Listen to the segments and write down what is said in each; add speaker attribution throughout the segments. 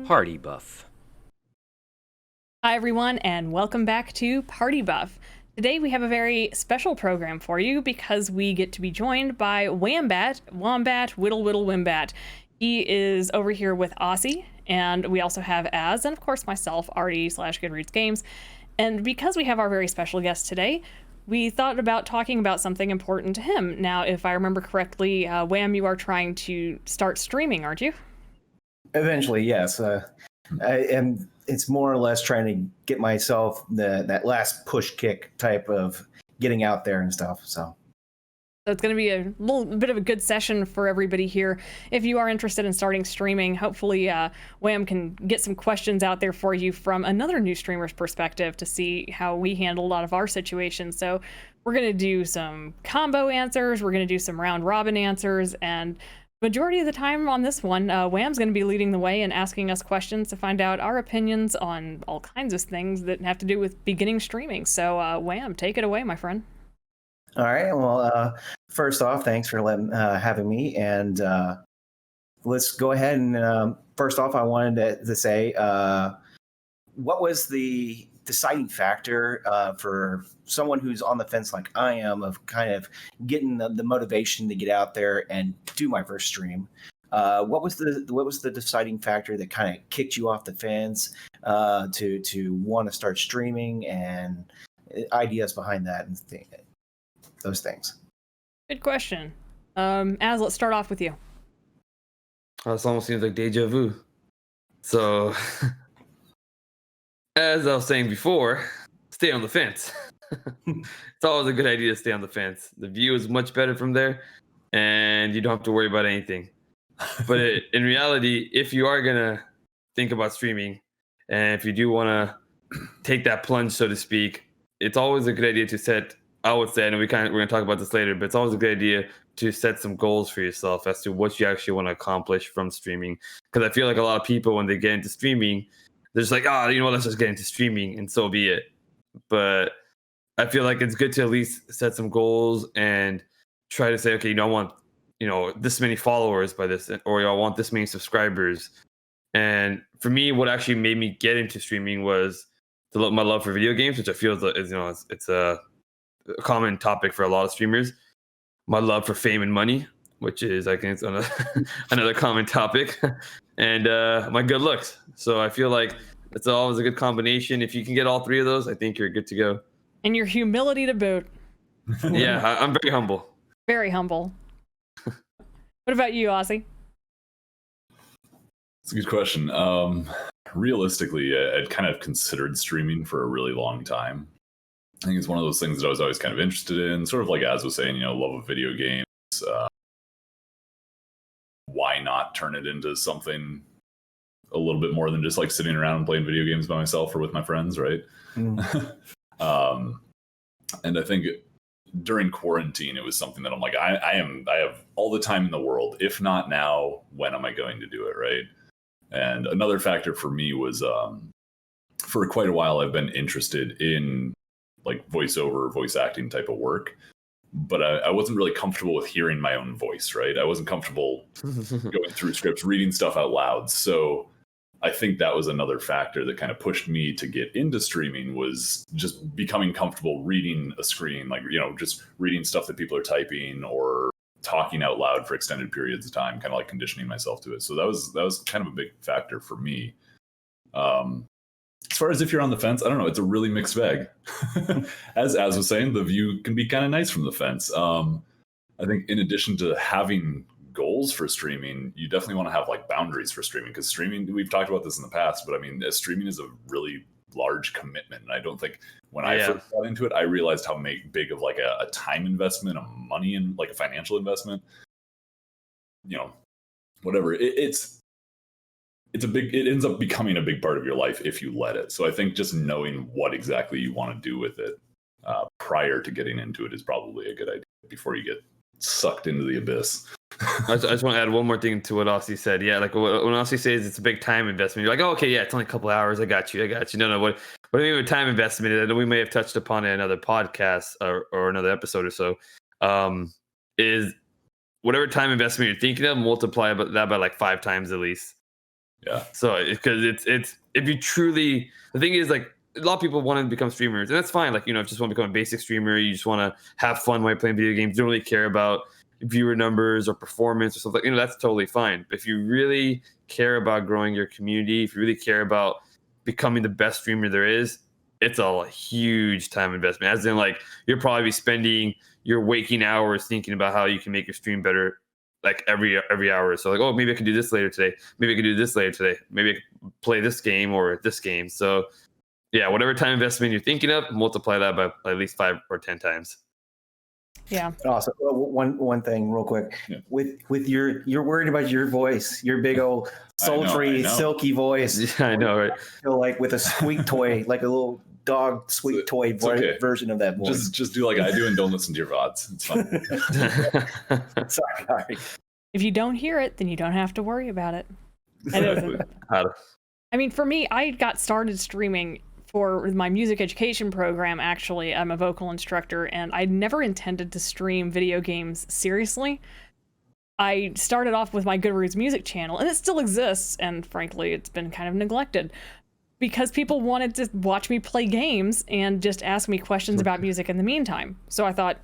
Speaker 1: Party Buff.
Speaker 2: Hi everyone, and welcome back to Party Buff. Today we have a very special program for you because we get to be joined by Wambat, Whittle Wimbat. He is over here with Aussie, and we also have Az, and of course myself, Artie/GoodRootsGames. And because we have our very special guest today, we thought about talking about something important to him. Now, if I remember correctly, Wham, you are trying to start streaming, aren't you?
Speaker 3: Eventually, yes. And it's more or less trying to get myself that last push kick type of getting out there and stuff. So
Speaker 2: it's going to be a little bit of a good session for everybody here. If you are interested in starting streaming, hopefully Wham can get some questions out there for you from another new streamer's perspective to see how we handle a lot of our situations. So we're going to do some combo answers, we're going to do some round robin answers, and majority of the time on this one, Wham's going to be leading the way and asking us questions to find out our opinions on all kinds of things that have to do with beginning streaming. So Wham, take it away, my friend.
Speaker 3: All right. Well, first off, thanks for having me. And let's go ahead and first off, I wanted to say, what was the deciding factor for someone who's on the fence like I am of kind of getting the motivation to get out there and do my first stream? What was the deciding factor that kind of kicked you off the fence to want to start streaming, and ideas behind that and those things?
Speaker 2: Good question. Az, let's start off with you.
Speaker 4: This almost seems like deja vu. So, as I was saying before, stay on the fence. It's always a good idea to stay on the fence. The view is much better from there, and you don't have to worry about anything. But in reality, if you are gonna think about streaming, and if you do want to take that plunge, so to speak, it's always a good idea to set. I would say, and we're gonna talk about this later, but it's always a good idea to set some goals for yourself as to what you actually want to accomplish from streaming. Because I feel like a lot of people, when they get into streaming, they're just like, you know what, let's just get into streaming and so be it. But I feel like it's good to at least set some goals and try to say, okay, I want, this many followers by this, or I want this many subscribers. And for me, what actually made me get into streaming was my love for video games, which I feel is it's a common topic for a lot of streamers. My love for fame and money, which is, I think, another common topic, and my good looks. So I feel like it's always a good combination. If you can get all three of those, I think you're good to go.
Speaker 2: And your humility to boot.
Speaker 4: Yeah, I'm very humble.
Speaker 2: Very humble. What about you, Aussie?
Speaker 5: It's a good question. Realistically, I'd kind of considered streaming for a really long time. I think it's one of those things that I was always kind of interested in, sort of like Az was saying, love of video games. Why not turn it into something a little bit more than just like sitting around and playing video games by myself or with my friends, right? And I think during quarantine, it was something that I'm like, I have all the time in the world. If not now, when am I going to do it, right? And another factor for me was for quite a while, I've been interested in like voiceover, voice acting type of work, but I wasn't really comfortable with hearing my own voice, right? I wasn't comfortable going through scripts, reading stuff out loud. So I think that was another factor that kind of pushed me to get into streaming, was just becoming comfortable reading a screen, like, just reading stuff that people are typing or talking out loud for extended periods of time, kind of like conditioning myself to it. So that was kind of a big factor for me. As far as if you're on the fence, I don't know. It's a really mixed bag. As was saying, the view can be kind of nice from the fence. I think in addition to having goals for streaming, you definitely want to have like boundaries for streaming, because streaming, we've talked about this in the past, but I mean, streaming is a really large commitment. And I don't think when I first got into it, I realized how big of like a time investment, a money and like a financial investment, whatever. It ends up becoming a big part of your life if you let it. So I think just knowing what exactly you want to do with it prior to getting into it is probably a good idea before you get sucked into the abyss.
Speaker 4: I just want to add one more thing to what Aussie said. Yeah, like when Aussie says it's a big time investment, you're like, oh, okay, yeah, it's only a couple hours. I got you. No, what I mean with time investment, I know we may have touched upon it in another podcast or another episode or so, is whatever time investment you're thinking of, multiply that by like 5 times at least.
Speaker 5: Yeah.
Speaker 4: So because it's if you truly, the thing is, like, a lot of people want to become streamers, and that's fine. Like, just want to become a basic streamer. You just want to have fun while you're playing video games. You don't really care about viewer numbers or performance or something. That's totally fine. But if you really care about growing your community, if you really care about becoming the best streamer there is, it's a huge time investment. As in, like, you'll probably be spending your waking hours thinking about how you can make your stream better, like every hour. So like, oh, maybe I can do this later today. Maybe I can do this later today. Maybe I can play this game or this game. So yeah, whatever time investment you're thinking of, multiply that by at least 5 or 10 times.
Speaker 2: Yeah.
Speaker 3: Awesome. One thing real quick. Yeah. With you're worried about your voice, your big old sultry, silky voice.
Speaker 4: Yeah, I know, right?
Speaker 3: Feel like with a squeak toy, like a little dog squeak toy version of that voice.
Speaker 5: Just do like I do and don't listen to your VODs. It's fine.
Speaker 3: Sorry.
Speaker 2: If you don't hear it, then you don't have to worry about it. I mean, for me, I got started streaming for my music education program. Actually, I'm a vocal instructor, and I never intended to stream video games seriously. I started off with my GoodRoots music channel, and it still exists, and frankly, it's been kind of neglected because people wanted to watch me play games and just ask me questions about music in the meantime. So I thought,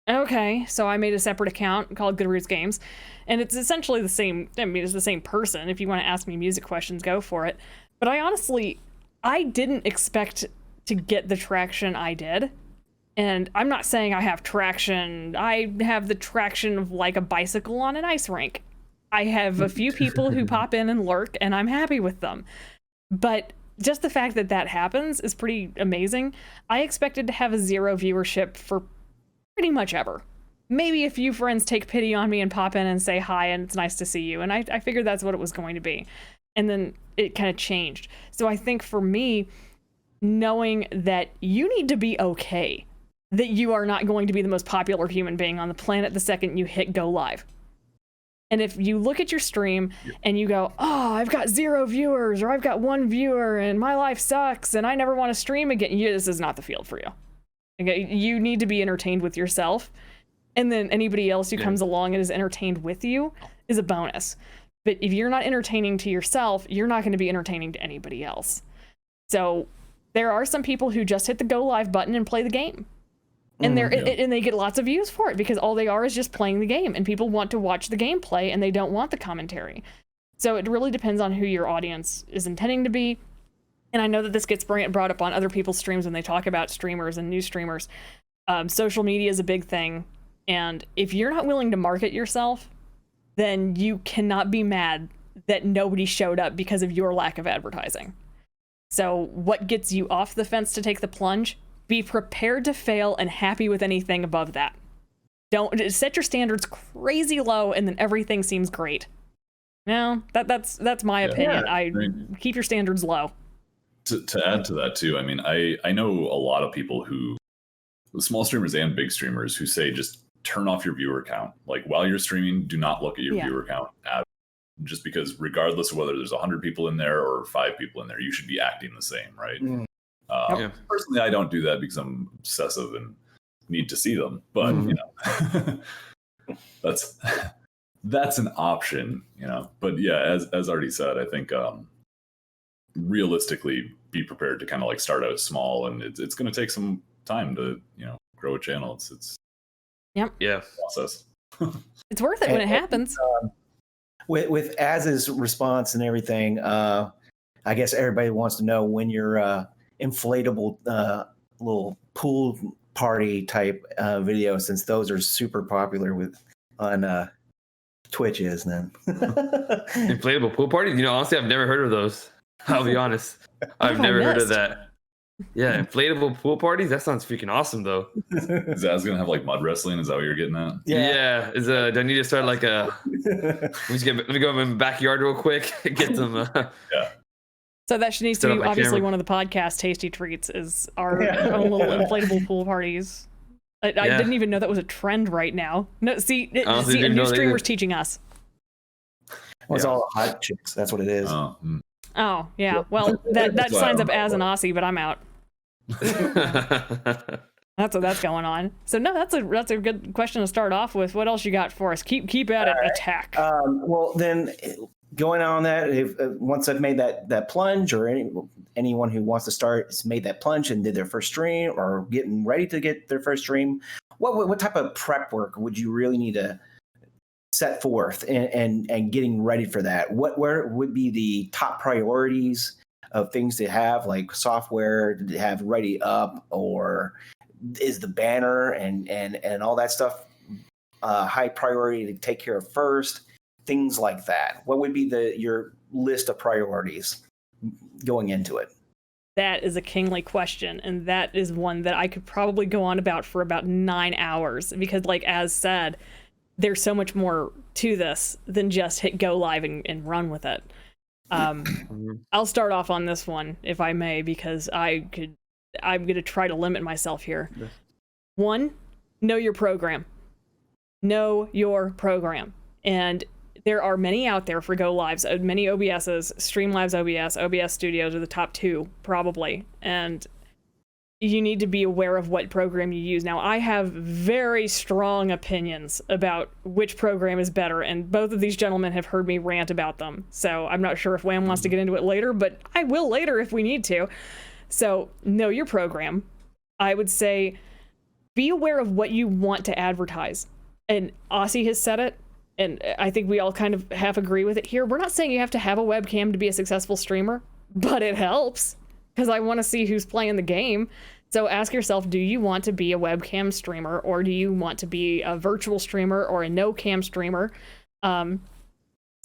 Speaker 2: okay, so I made a separate account called GoodRootsGames, and it's essentially the same. I mean, it's the same person. If you want to ask me music questions, go for it. But I didn't expect to get the traction I did. And I'm not saying I have traction. I have the traction of like a bicycle on an ice rink. I have a few people who pop in and lurk, and I'm happy with them. But just the fact that that happens is pretty amazing. I expected to have a 0 viewership for pretty much ever. Maybe a few friends take pity on me and pop in and say hi, and it's nice to see you. And I figured that's what it was going to be. And then it kind of changed. So I think for me, knowing that you need to be okay, that you are not going to be the most popular human being on the planet the second you hit go live. And if you look at your stream and you go, oh, I've got 0 viewers, or I've got 1 viewer and my life sucks and I never want to stream again, this is not the field for you. Okay? You need to be entertained with yourself. And then anybody else who comes along and is entertained with you is a bonus. But if you're not entertaining to yourself, you're not going to be entertaining to anybody else. So there are some people who just hit the go live button and play the game. And and they get lots of views for it because all they are is just playing the game, and people want to watch the gameplay and they don't want the commentary. So it really depends on who your audience is intending to be. And I know that this gets brought up on other people's streams when they talk about streamers and new streamers. Social media is a big thing. And if you're not willing to market yourself, then you cannot be mad that nobody showed up because of your lack of advertising. So what gets you off the fence to take the plunge? Be prepared to fail and happy with anything above that. Don't set your standards crazy low and then everything seems great. No, that's my opinion. Keep your standards low.
Speaker 5: To add to that too, I mean, I know a lot of people small streamers and big streamers who say just turn off your viewer count. Like while you're streaming, do not look at your viewer count just because regardless of whether there's 100 people in there or 5 people in there, you should be acting the same, right? Personally, I don't do that because I'm obsessive and need to see them. But that's an option, But yeah, as already said, I think realistically, be prepared to kind of like start out small, and it's going to take some time to grow a channel. It's process.
Speaker 2: It's worth it when it happens.
Speaker 3: With Az's response and everything, I guess everybody wants to know when your inflatable little pool party type videos, since those are super popular on Twitch is then.
Speaker 4: Inflatable pool parties? Honestly, I've never heard of those. I'll be honest. I've never heard of that. Yeah, inflatable pool parties? That sounds freaking awesome, though.
Speaker 5: Is that going to have like mud wrestling? Is that what you're getting at?
Speaker 4: Yeah. Do I need to start like let me go in my backyard real quick and get some.
Speaker 2: So that needs to be obviously one of the podcast tasty treats is our own little inflatable pool parties. I didn't even know that was a trend right now. No, see, a new streamer's teaching us.
Speaker 3: Well, it's all hot chicks. That's what it is.
Speaker 2: Oh, yeah. Well, that signs up as an Aussie, but I'm out. That's going on. So no, that's a good question to start off with. What else you got for us? Keep at it. Attack.
Speaker 3: Well, then going on that, if once I've made that plunge, or anyone who wants to start has made that plunge and did their first stream or getting ready to get their first stream, what type of prep work would you really need to set forth and getting ready for that? Where would be the top priorities of things to have, like software to have ready up, or is the banner and all that stuff high priority to take care of first? Things like that. What would be your list of priorities going into it?
Speaker 2: That is a kingly question, and that is one that I could probably go on about for about 9 hours, because like as said, there's so much more to this than just hit go live and run with it. I'll start off on this one, if I may, because I'm going to try to limit myself here.
Speaker 4: Yes.
Speaker 2: 1, know your program. Know your program. And there are many out there for go lives, many OBSs, Streamlabs OBS Studios are the top 2 probably. And you need to be aware of what program you use. Now, I have very strong opinions about which program is better, and both of these gentlemen have heard me rant about them. So I'm not sure if Wham wants to get into it later, but I will later if we need to. So know your program. I would say be aware of what you want to advertise. And Aussie has said it, and I think we all kind of half agree with it here. We're not saying you have to have a webcam to be a successful streamer, but it helps, because I want to see who's playing the game. So ask yourself, do you want to be a webcam streamer, or do you want to be a virtual streamer or a no cam streamer? So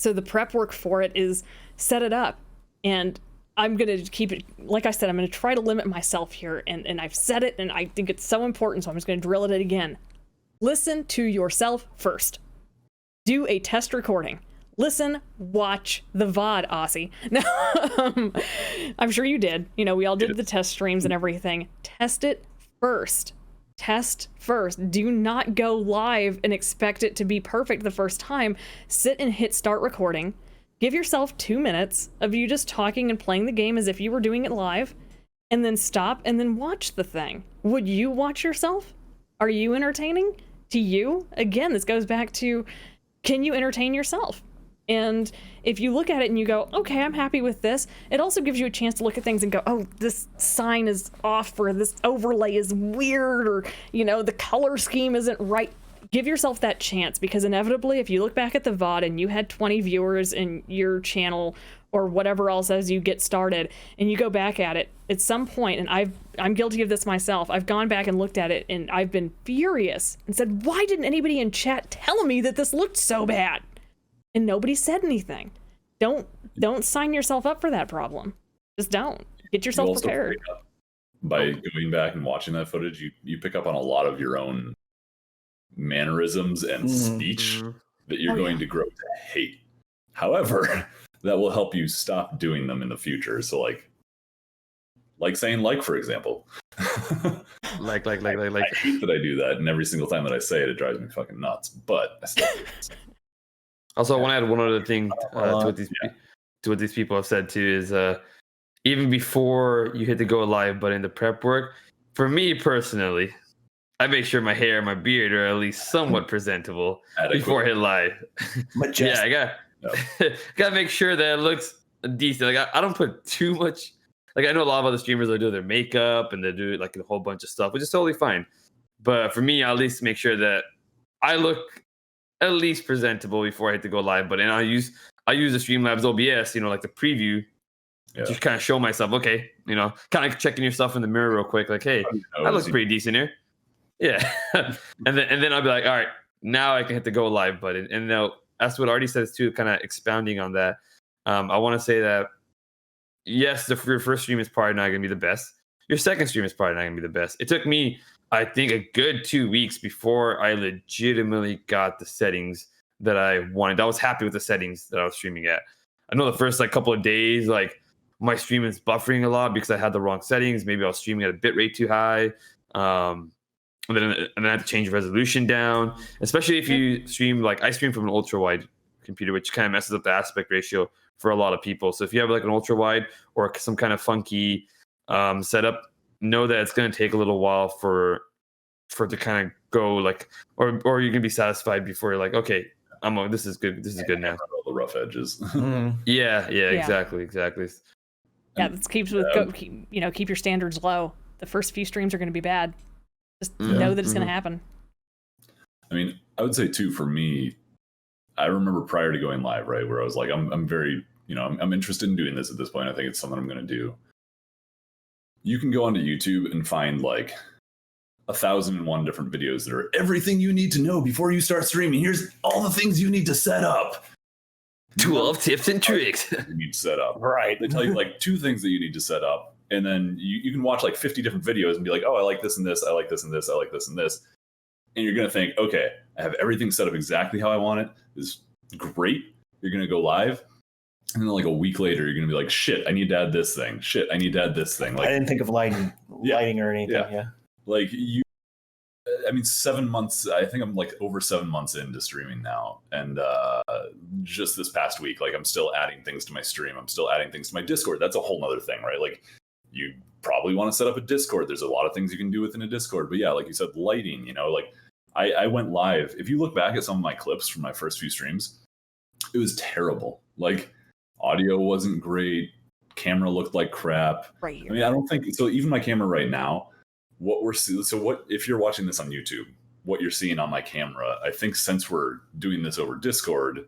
Speaker 2: the prep work for it is set it up. And I'm going to keep it, like I said, I'm going to try to limit myself here. And I've said it, and I think it's so important, so I'm just going to drill it again. Listen to yourself first. Do a test recording. Listen, watch the VOD, Aussie. Now, I'm sure you did. You know, we all did the test streams and everything. Test it first. Test first. Do not go live and expect it to be perfect the first time. Sit and hit start recording. Give yourself 2 minutes of you just talking and playing the game as if you were doing it live, and then stop and then watch the thing. Would you watch yourself? Are you entertaining to you? Again, this goes back to, can you entertain yourself? And if you look at it and you go, okay, I'm happy with this, it also gives you a chance to look at things and go, oh, this sign is off, or this overlay is weird, or, you know, the color scheme isn't right. Give yourself that chance, because inevitably, if you look back at the VOD and you had 20 viewers in your channel or whatever else as you get started, and you go back at it at some point, and I'm guilty of this myself, I've gone back and looked at it and I've been furious and said, why didn't anybody in chat tell me that this looked so bad? And nobody said anything. Don't sign yourself up for that problem. Just don't. Get yourself prepared.
Speaker 5: By going back and watching that footage, you pick up on a lot of your own mannerisms and speech that you're going to grow to hate. However, that will help you stop doing them in the future. So like saying for example.
Speaker 4: like.
Speaker 5: I hate that I do that, and every single time that I say it, it drives me fucking nuts. But I still do it.
Speaker 4: Also, I want to add one other thing to what these people have said too, is even before you hit the go live button, the prep work, for me personally, I make sure my hair and my beard are at least somewhat presentable before I hit live. Yeah, I gotta make sure that it looks decent. Like I don't put too much. Like I know a lot of other streamers, they do their makeup and they do like a whole bunch of stuff, which is totally fine. But for me, I at least make sure that I look at least presentable before I hit the go live button. I use the Streamlabs OBS, you know, like the preview, to kind of show myself, okay, you know, kind of checking yourself in the mirror real quick, like, hey, that looks pretty decent here. Yeah. and then I'll be like, all right, now I can hit the go live button. And now that's what Artie says too, kind of expounding on that. I want to say that yes, your first stream is probably not going to be the best. Your second stream is probably not going to be the best. It took me, I think, a good 2 weeks before I legitimately got the settings that I wanted. I was happy with the settings that I was streaming at. I know the first couple of days, like my stream is buffering a lot because I had the wrong settings. Maybe I was streaming at a bitrate too high. And then I had to change resolution down, especially if you stream, like I stream from an ultra wide computer, which kind of messes up the aspect ratio for a lot of people. So if you have like an ultra wide or some kind of funky setup, know that it's going to take a little while for it to kind of go like, or you're going to be satisfied before you're like, okay, this is good. This is good now.
Speaker 5: All the the rough edges.
Speaker 3: Mhm.
Speaker 4: Yeah,
Speaker 2: Yeah.
Speaker 4: exactly.
Speaker 2: Yeah, this keeps with keep your standards low. The first few streams are going to be bad. Just know that it's going to happen.
Speaker 5: I mean, I would say too, for me, I remember prior to going live, right, where I was like, I'm very, I'm interested in doing this at this point. I think it's something I'm going to do. You can go onto YouTube and find like 1,001 different videos that are everything you need to know before you start streaming. Here's all the things you need to set up.
Speaker 4: 12 tips and tricks.
Speaker 5: You need to set up.
Speaker 3: Right.
Speaker 5: They tell you like 2 things that you need to set up. And then you can watch like 50 different videos and be like, oh, I like this and this. I like this and this. I like this and this. And you're going to think, okay, I have everything set up exactly how I want it. This is great. You're going to go live. And then like a week later, you're going to be like, shit, I need to add this thing. Shit, I need to add this thing. Like,
Speaker 3: I didn't think of lighting or anything. Yeah.
Speaker 5: Like 7 months, I think I'm like over 7 months into streaming now. And just this past week, like I'm still adding things to my stream. I'm still adding things to my Discord. That's a whole nother thing, right? Like you probably want to set up a Discord. There's a lot of things you can do within a Discord. But yeah, like you said, lighting, like I went live. If you look back at some of my clips from my first few streams, it was terrible. Like audio wasn't great. Camera looked like crap.
Speaker 2: Right here.
Speaker 5: I mean, I don't think so. Even my camera right now, what if you're watching this on YouTube, what you're seeing on my camera, I think since we're doing this over Discord,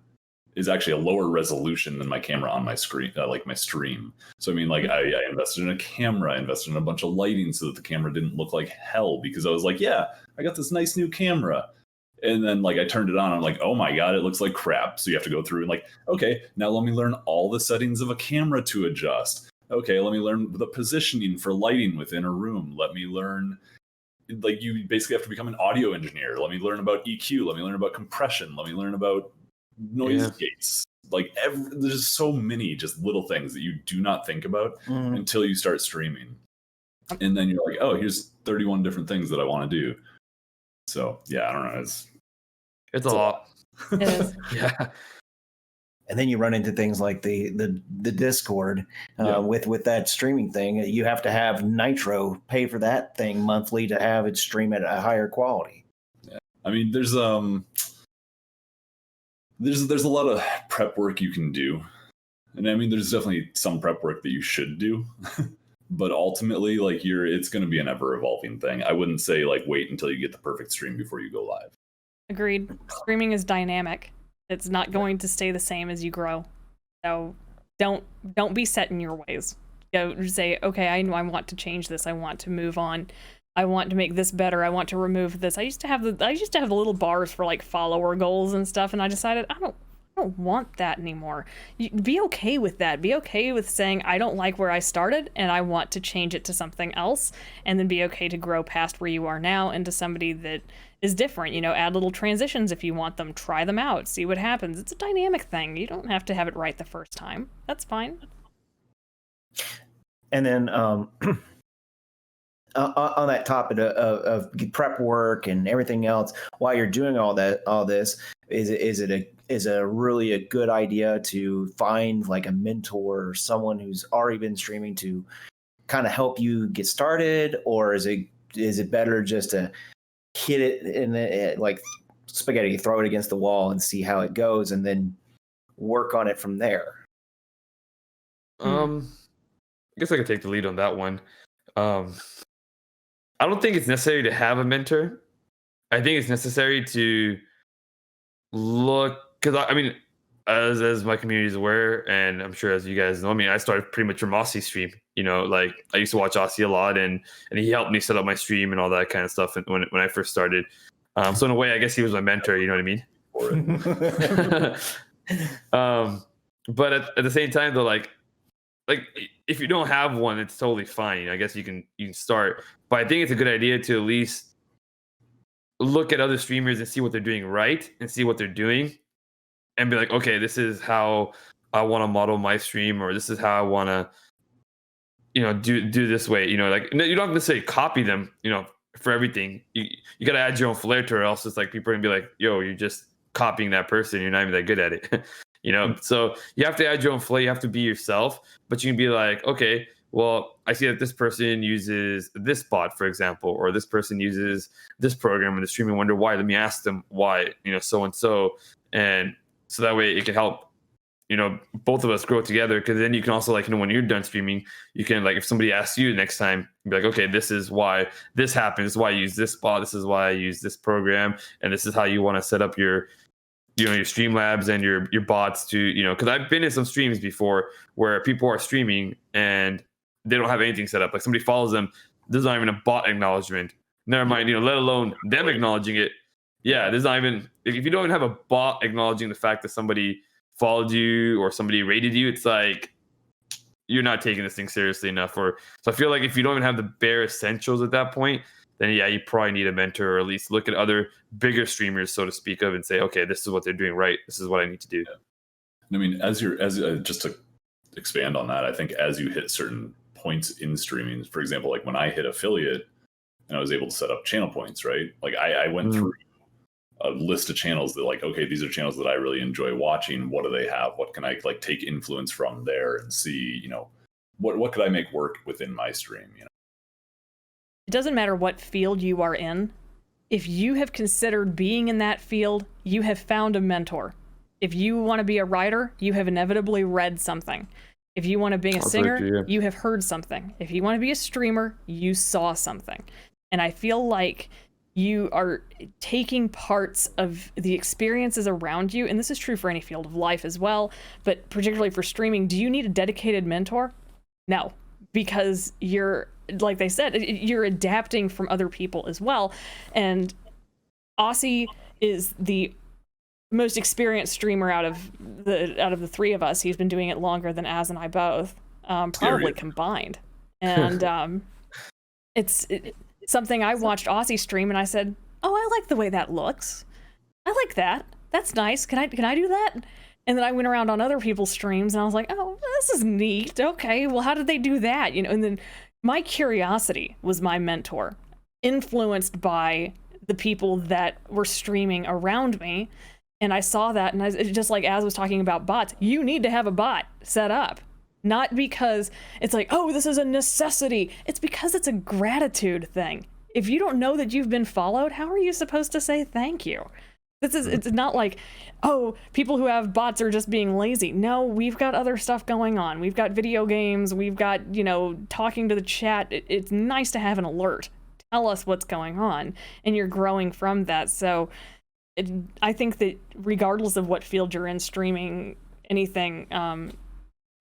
Speaker 5: is actually a lower resolution than my camera on my screen, like my stream. So I mean, like I invested in a camera, I invested in a bunch of lighting so that the camera didn't look like hell, because I was like, yeah, I got this nice new camera. And then like I turned it on, I'm like, oh my God, it looks like crap. So you have to go through and like, okay, now let me learn all the settings of a camera to adjust. Okay, let me learn the positioning for lighting within a room. Let me learn, like you basically have to become an audio engineer. Let me learn about EQ. Let me learn about compression. Let me learn about noise gates. Like there's so many just little things that you do not think about until you start streaming. And then you're like, oh, here's 31 different things that I want to do. So yeah, I don't know.
Speaker 4: It's a lot.
Speaker 2: It is.
Speaker 4: Yeah.
Speaker 3: And then you run into things like the Discord with that streaming thing. You have to have Nitro pay for that thing monthly to have it stream at a higher quality.
Speaker 5: Yeah, I mean, there's a lot of prep work you can do, and I mean, there's definitely some prep work that you should do. But ultimately, like it's going to be an ever evolving thing. I wouldn't say like wait until you get the perfect stream before you go live.
Speaker 2: Agreed. Streaming is dynamic. It's not going to stay the same as you grow. So don't be set in your ways. Say, okay, I know I want to change this. I want to move on. I want to make this better. I want to remove this. I used to have the little bars for like follower goals and stuff, and I decided I don't want that anymore. Be okay with that. Be okay with saying I don't like where I started and I want to change it to something else, and then be okay to grow past where you are now into somebody that is different. Add little transitions if you want them. Try them out. See what happens. It's a dynamic thing. You don't have to have it right the first time. That's fine. And then
Speaker 3: on that topic of prep work and everything else, while you're doing all this, is it a really good idea to find like a mentor or someone who's already been streaming to kind of help you get started, or is it better just to hit it in like spaghetti, throw it against the wall and see how it goes, and then work on it from there?
Speaker 4: I guess I could take the lead on that one. I don't think it's necessary to have a mentor. I think it's necessary to look, because I mean, as my community is aware, and I'm sure as you guys know, I mean, I started pretty much from Aussie's stream. Like I used to watch Aussie a lot, and he helped me set up my stream and all that kind of stuff when I first started. So in a way, I guess he was my mentor. You know what I mean? But at the same time, though, like if you don't have one, it's totally fine. I guess you can start. But I think it's a good idea to at least look at other streamers and see what they're doing right and see what they're doing, and be like, okay, this is how I want to model my stream, or this is how I want to, do this way. Like you don't necessarily copy them, for everything. You got to add your own flair to it, or else it's like people are gonna be like, yo, you're just copying that person. You're not even that good at it. So you have to add your own flair. You have to be yourself, but you can be like, okay, well, I see that this person uses this bot, for example, or this person uses this program in the stream and wonder why. Let me ask them why, so and so. And so that way it can help both of us grow together, because then you can also, like, when you're done streaming, you can, like, if somebody asks you next time, be like, okay, this is why this happens, this is why I use this bot, this is why I use this program, and this is how you want to set up your your Streamlabs and your bots to, because I've been in some streams before where people are streaming and they don't have anything set up. Like, somebody follows them, there's not even a bot acknowledgement. Never mind, let alone them acknowledging it. Yeah, there's not even, if you don't even have a bot acknowledging the fact that somebody followed you or somebody rated you, it's like you're not taking this thing seriously enough. So I feel like if you don't even have the bare essentials at that point, then yeah, you probably need a mentor, or at least look at other bigger streamers, so to speak, of, and say, okay, this is what they're doing right. This is what I need to do.
Speaker 5: Yeah. I mean, just to expand on that, I think as you hit certain points in streaming, for example, like when I hit affiliate and I was able to set up channel points, right? Like I went through a list of channels that, like, okay, these are channels that I really enjoy watching. What do they have? What can I, like, take influence from there and see, what could I make work within my stream?
Speaker 2: It doesn't matter what field you are in. If you have considered being in that field, you have found a mentor. If you want to be a writer, you have inevitably read something. If you want to be a singer, you have heard something. If you want to be a streamer, you saw something. And I feel like you are taking parts of the experiences around you, and this is true for any field of life as well, but particularly for streaming. Do you need a dedicated mentor? No, because you're, like they said, you're adapting from other people as well. And Aussie is the most experienced streamer out of the three of us. He's been doing it longer than Az and I both, probably combined. And it's something I watched Aussie stream, and I said, "Oh, I like the way that looks. I like that. That's nice. Can I do that?" And then I went around on other people's streams, and I was like, "Oh, this is neat. Okay, well, how did they do that?" And then my curiosity was my mentor, influenced by the people that were streaming around me. And I saw that, and just like Az was talking about bots, you need to have a bot set up. Not because it's like, oh, this is a necessity. It's because it's a gratitude thing. If you don't know that you've been followed, how are you supposed to say thank you? It's not like, oh, people who have bots are just being lazy. No, we've got other stuff going on. We've got video games. We've got, talking to the chat. It's nice to have an alert. Tell us what's going on. And you're growing from that. So I think that regardless of what field you're in, streaming, anything,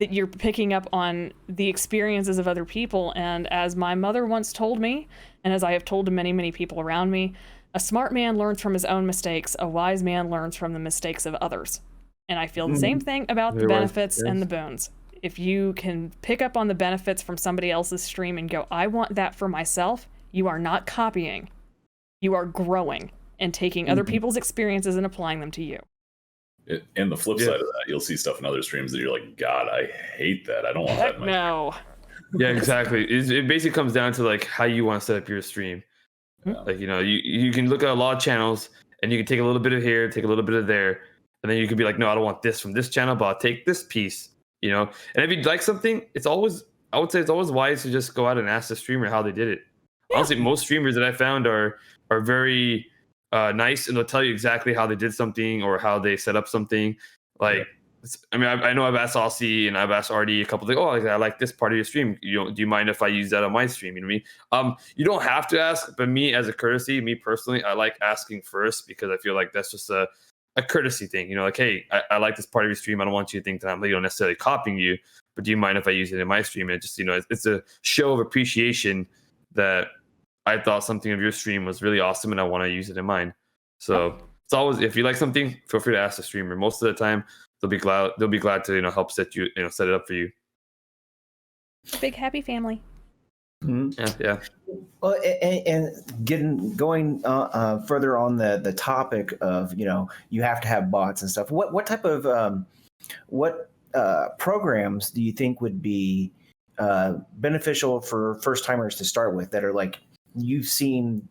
Speaker 2: that you're picking up on the experiences of other people. And as my mother once told me, and as I have told to many, many people around me, a smart man learns from his own mistakes. A wise man learns from the mistakes of others. And I feel the same thing about the benefits and the boons. If you can pick up on the benefits from somebody else's stream and go, I want that for myself, you are not copying. You are growing and taking other people's experiences and applying them to you.
Speaker 5: And the flip side of that, you'll see stuff in other streams that you're like, God, I hate that. I don't want that in my
Speaker 2: No.
Speaker 4: Yeah, exactly. It basically comes down to like how you want to set up your stream. Yeah. Like, you can look at a lot of channels and you can take a little bit of here, take a little bit of there, and then you can be like, no, I don't want this from this channel, but I'll take this piece, And if you like something, I would say it's always wise to just go out and ask the streamer how they did it. Yeah. Honestly, most streamers that I found are very nice, and they'll tell you exactly how they did something or how they set up something. Like, I mean, I know I've asked Aussie and I've asked RD a couple of things. Oh, I like this part of your stream. Do you mind if I use that on my stream? You know what I mean? You don't have to ask, but me as a courtesy, me personally, I like asking first because I feel like that's just a courtesy thing. Like, hey, I like this part of your stream. I don't want you to think that I'm necessarily copying you, but do you mind if I use it in my stream? And just, it's a show of appreciation that I thought something of your stream was really awesome and I want to use it in mine. So it's always, if you like something, feel free to ask the streamer. Most of the time, they'll be glad to help set it up for you.
Speaker 2: Big happy family.
Speaker 3: Mm-hmm.
Speaker 4: Yeah.
Speaker 3: Well, and going further on the topic of you have to have bots and stuff. What type of programs do you think would be beneficial for first timers to start with that are like you've seen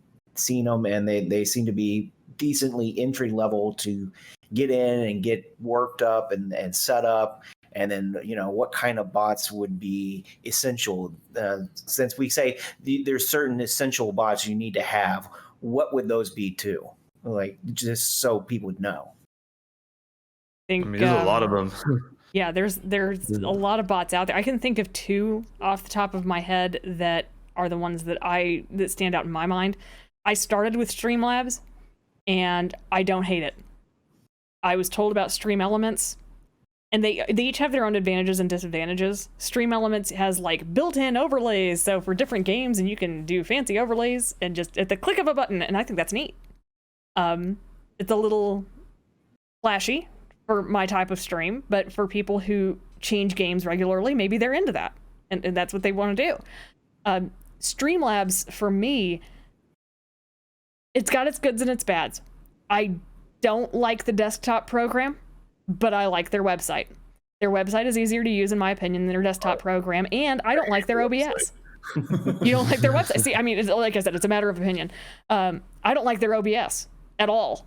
Speaker 3: them and they seem to be decently entry level to get in and get worked up and set up, and then what kind of bots would be essential, since we say there's certain essential bots you need to have, what would those be too, like just so people would know?
Speaker 2: I think
Speaker 4: there's a lot of them.
Speaker 2: Yeah, there's a lot of bots out there. I can think of 2 off the top of my head that are the ones that stand out in my mind. I started with Streamlabs, and I don't hate it. I was told about Stream Elements, and they each have their own advantages and disadvantages. Stream Elements has like built-in overlays, so for different games, and you can do fancy overlays and just at the click of a button, and I think that's neat. It's a little flashy for my type of stream, but for people who change games regularly, maybe they're into that, and that's what they want to do. Streamlabs, for me, it's got its goods and its bads. I don't like the desktop program, but I like their website. Their website is easier to use, in my opinion, than their desktop program, and I don't like their OBS. You don't like their website? See, I mean, like I said, it's a matter of opinion. I don't like their OBS at all.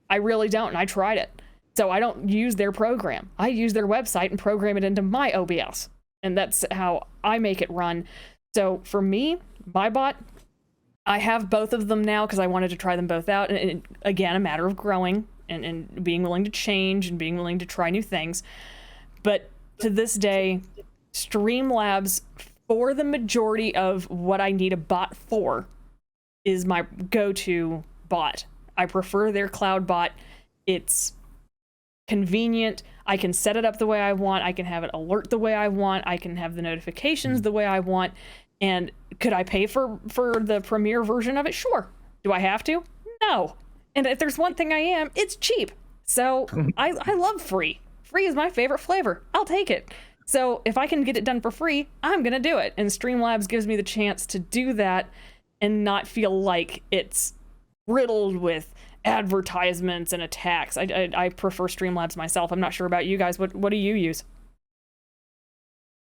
Speaker 2: I really don't, and I tried it. So I don't use their program. I use their website and program it into my OBS, and that's how I make it run. So for me, my bot, I have both of them now because I wanted to try them both out. And again, a matter of growing and being willing to change and being willing to try new things. But to this day, Streamlabs, for the majority of what I need a bot for, is my go-to bot. I prefer their cloud bot. It's convenient. I can set it up the way I want. I can have it alert the way I want. I can have the notifications the way I want. And could I pay for the premiere version of it? Sure. Do I have to? No. And if there's one thing I am, it's cheap. So I love free. Free is my favorite flavor. I'll take it. So if I can get it done for free, I'm going to do it. And Streamlabs gives me the chance to do that and not feel like it's riddled with advertisements and attacks. I prefer Streamlabs myself. I'm not sure about you guys. What do you use?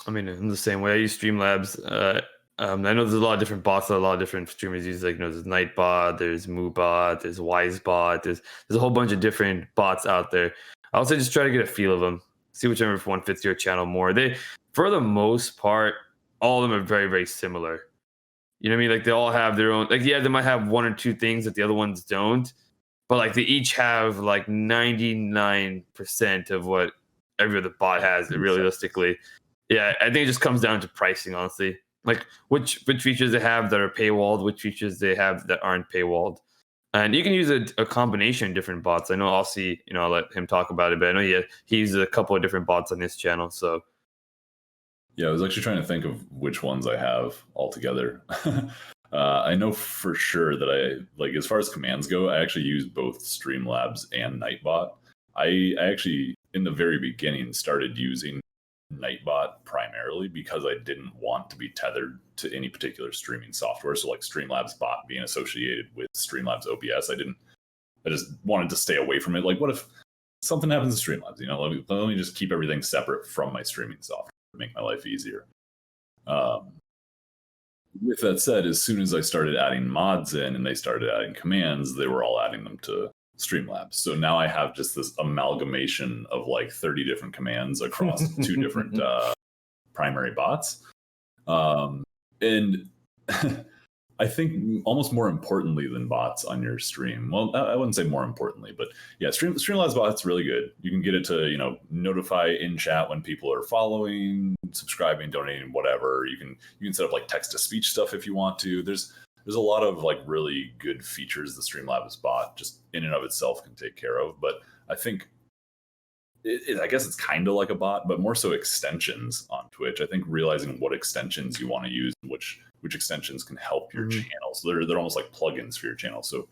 Speaker 4: I mean, in the same way, I use Streamlabs. I know there's a lot of different bots that a lot of different streamers use. Like, there's Nightbot, there's MooBot, there's WiseBot, there's a whole bunch of different bots out there. I would say just try to get a feel of them, see whichever one fits your channel more. They, for the most part, all of them are very, very similar. You know what I mean? Like, they all have their own. Like, yeah, they might have 1 or 2 things that the other ones don't, but like they each have like 99% of what every other bot has. Realistically, yeah, I think it just comes down to pricing, honestly. Like which features they have that are paywalled, which features they have that aren't paywalled. And you can use a combination of different bots. I know Aussie, I'll let him talk about it, but I know he uses a couple of different bots on his channel. So
Speaker 5: yeah, I was actually trying to think of which ones I have altogether. I know for sure that I, like, as far as commands go, I actually use both Streamlabs and Nightbot. I actually, in the very beginning, started using Nightbot primarily because I didn't want to be tethered to any particular streaming software. So like Streamlabs bot being associated with Streamlabs OBS, I just wanted to stay away from it. Like, what if something happens to Streamlabs? Let me just keep everything separate from my streaming software to make my life easier. With that said, as soon as I started adding mods in and they started adding commands, they were all adding them to Streamlabs. So now I have just this amalgamation of like 30 different commands across 2 different primary bots. And I think almost more importantly than bots on your stream, well, I wouldn't say more importantly, but yeah, Streamlabs bot's really good. You can get it to, notify in chat when people are following, subscribing, donating, whatever. You can set up like text to speech stuff if you want to. There's a lot of like really good features the Streamlabs bot just in and of itself can take care of. But I think I guess it's kind of like a bot, but more so extensions on Twitch. I think realizing what extensions you want to use, and which extensions can help your channel. So they're almost like plugins for your channel. So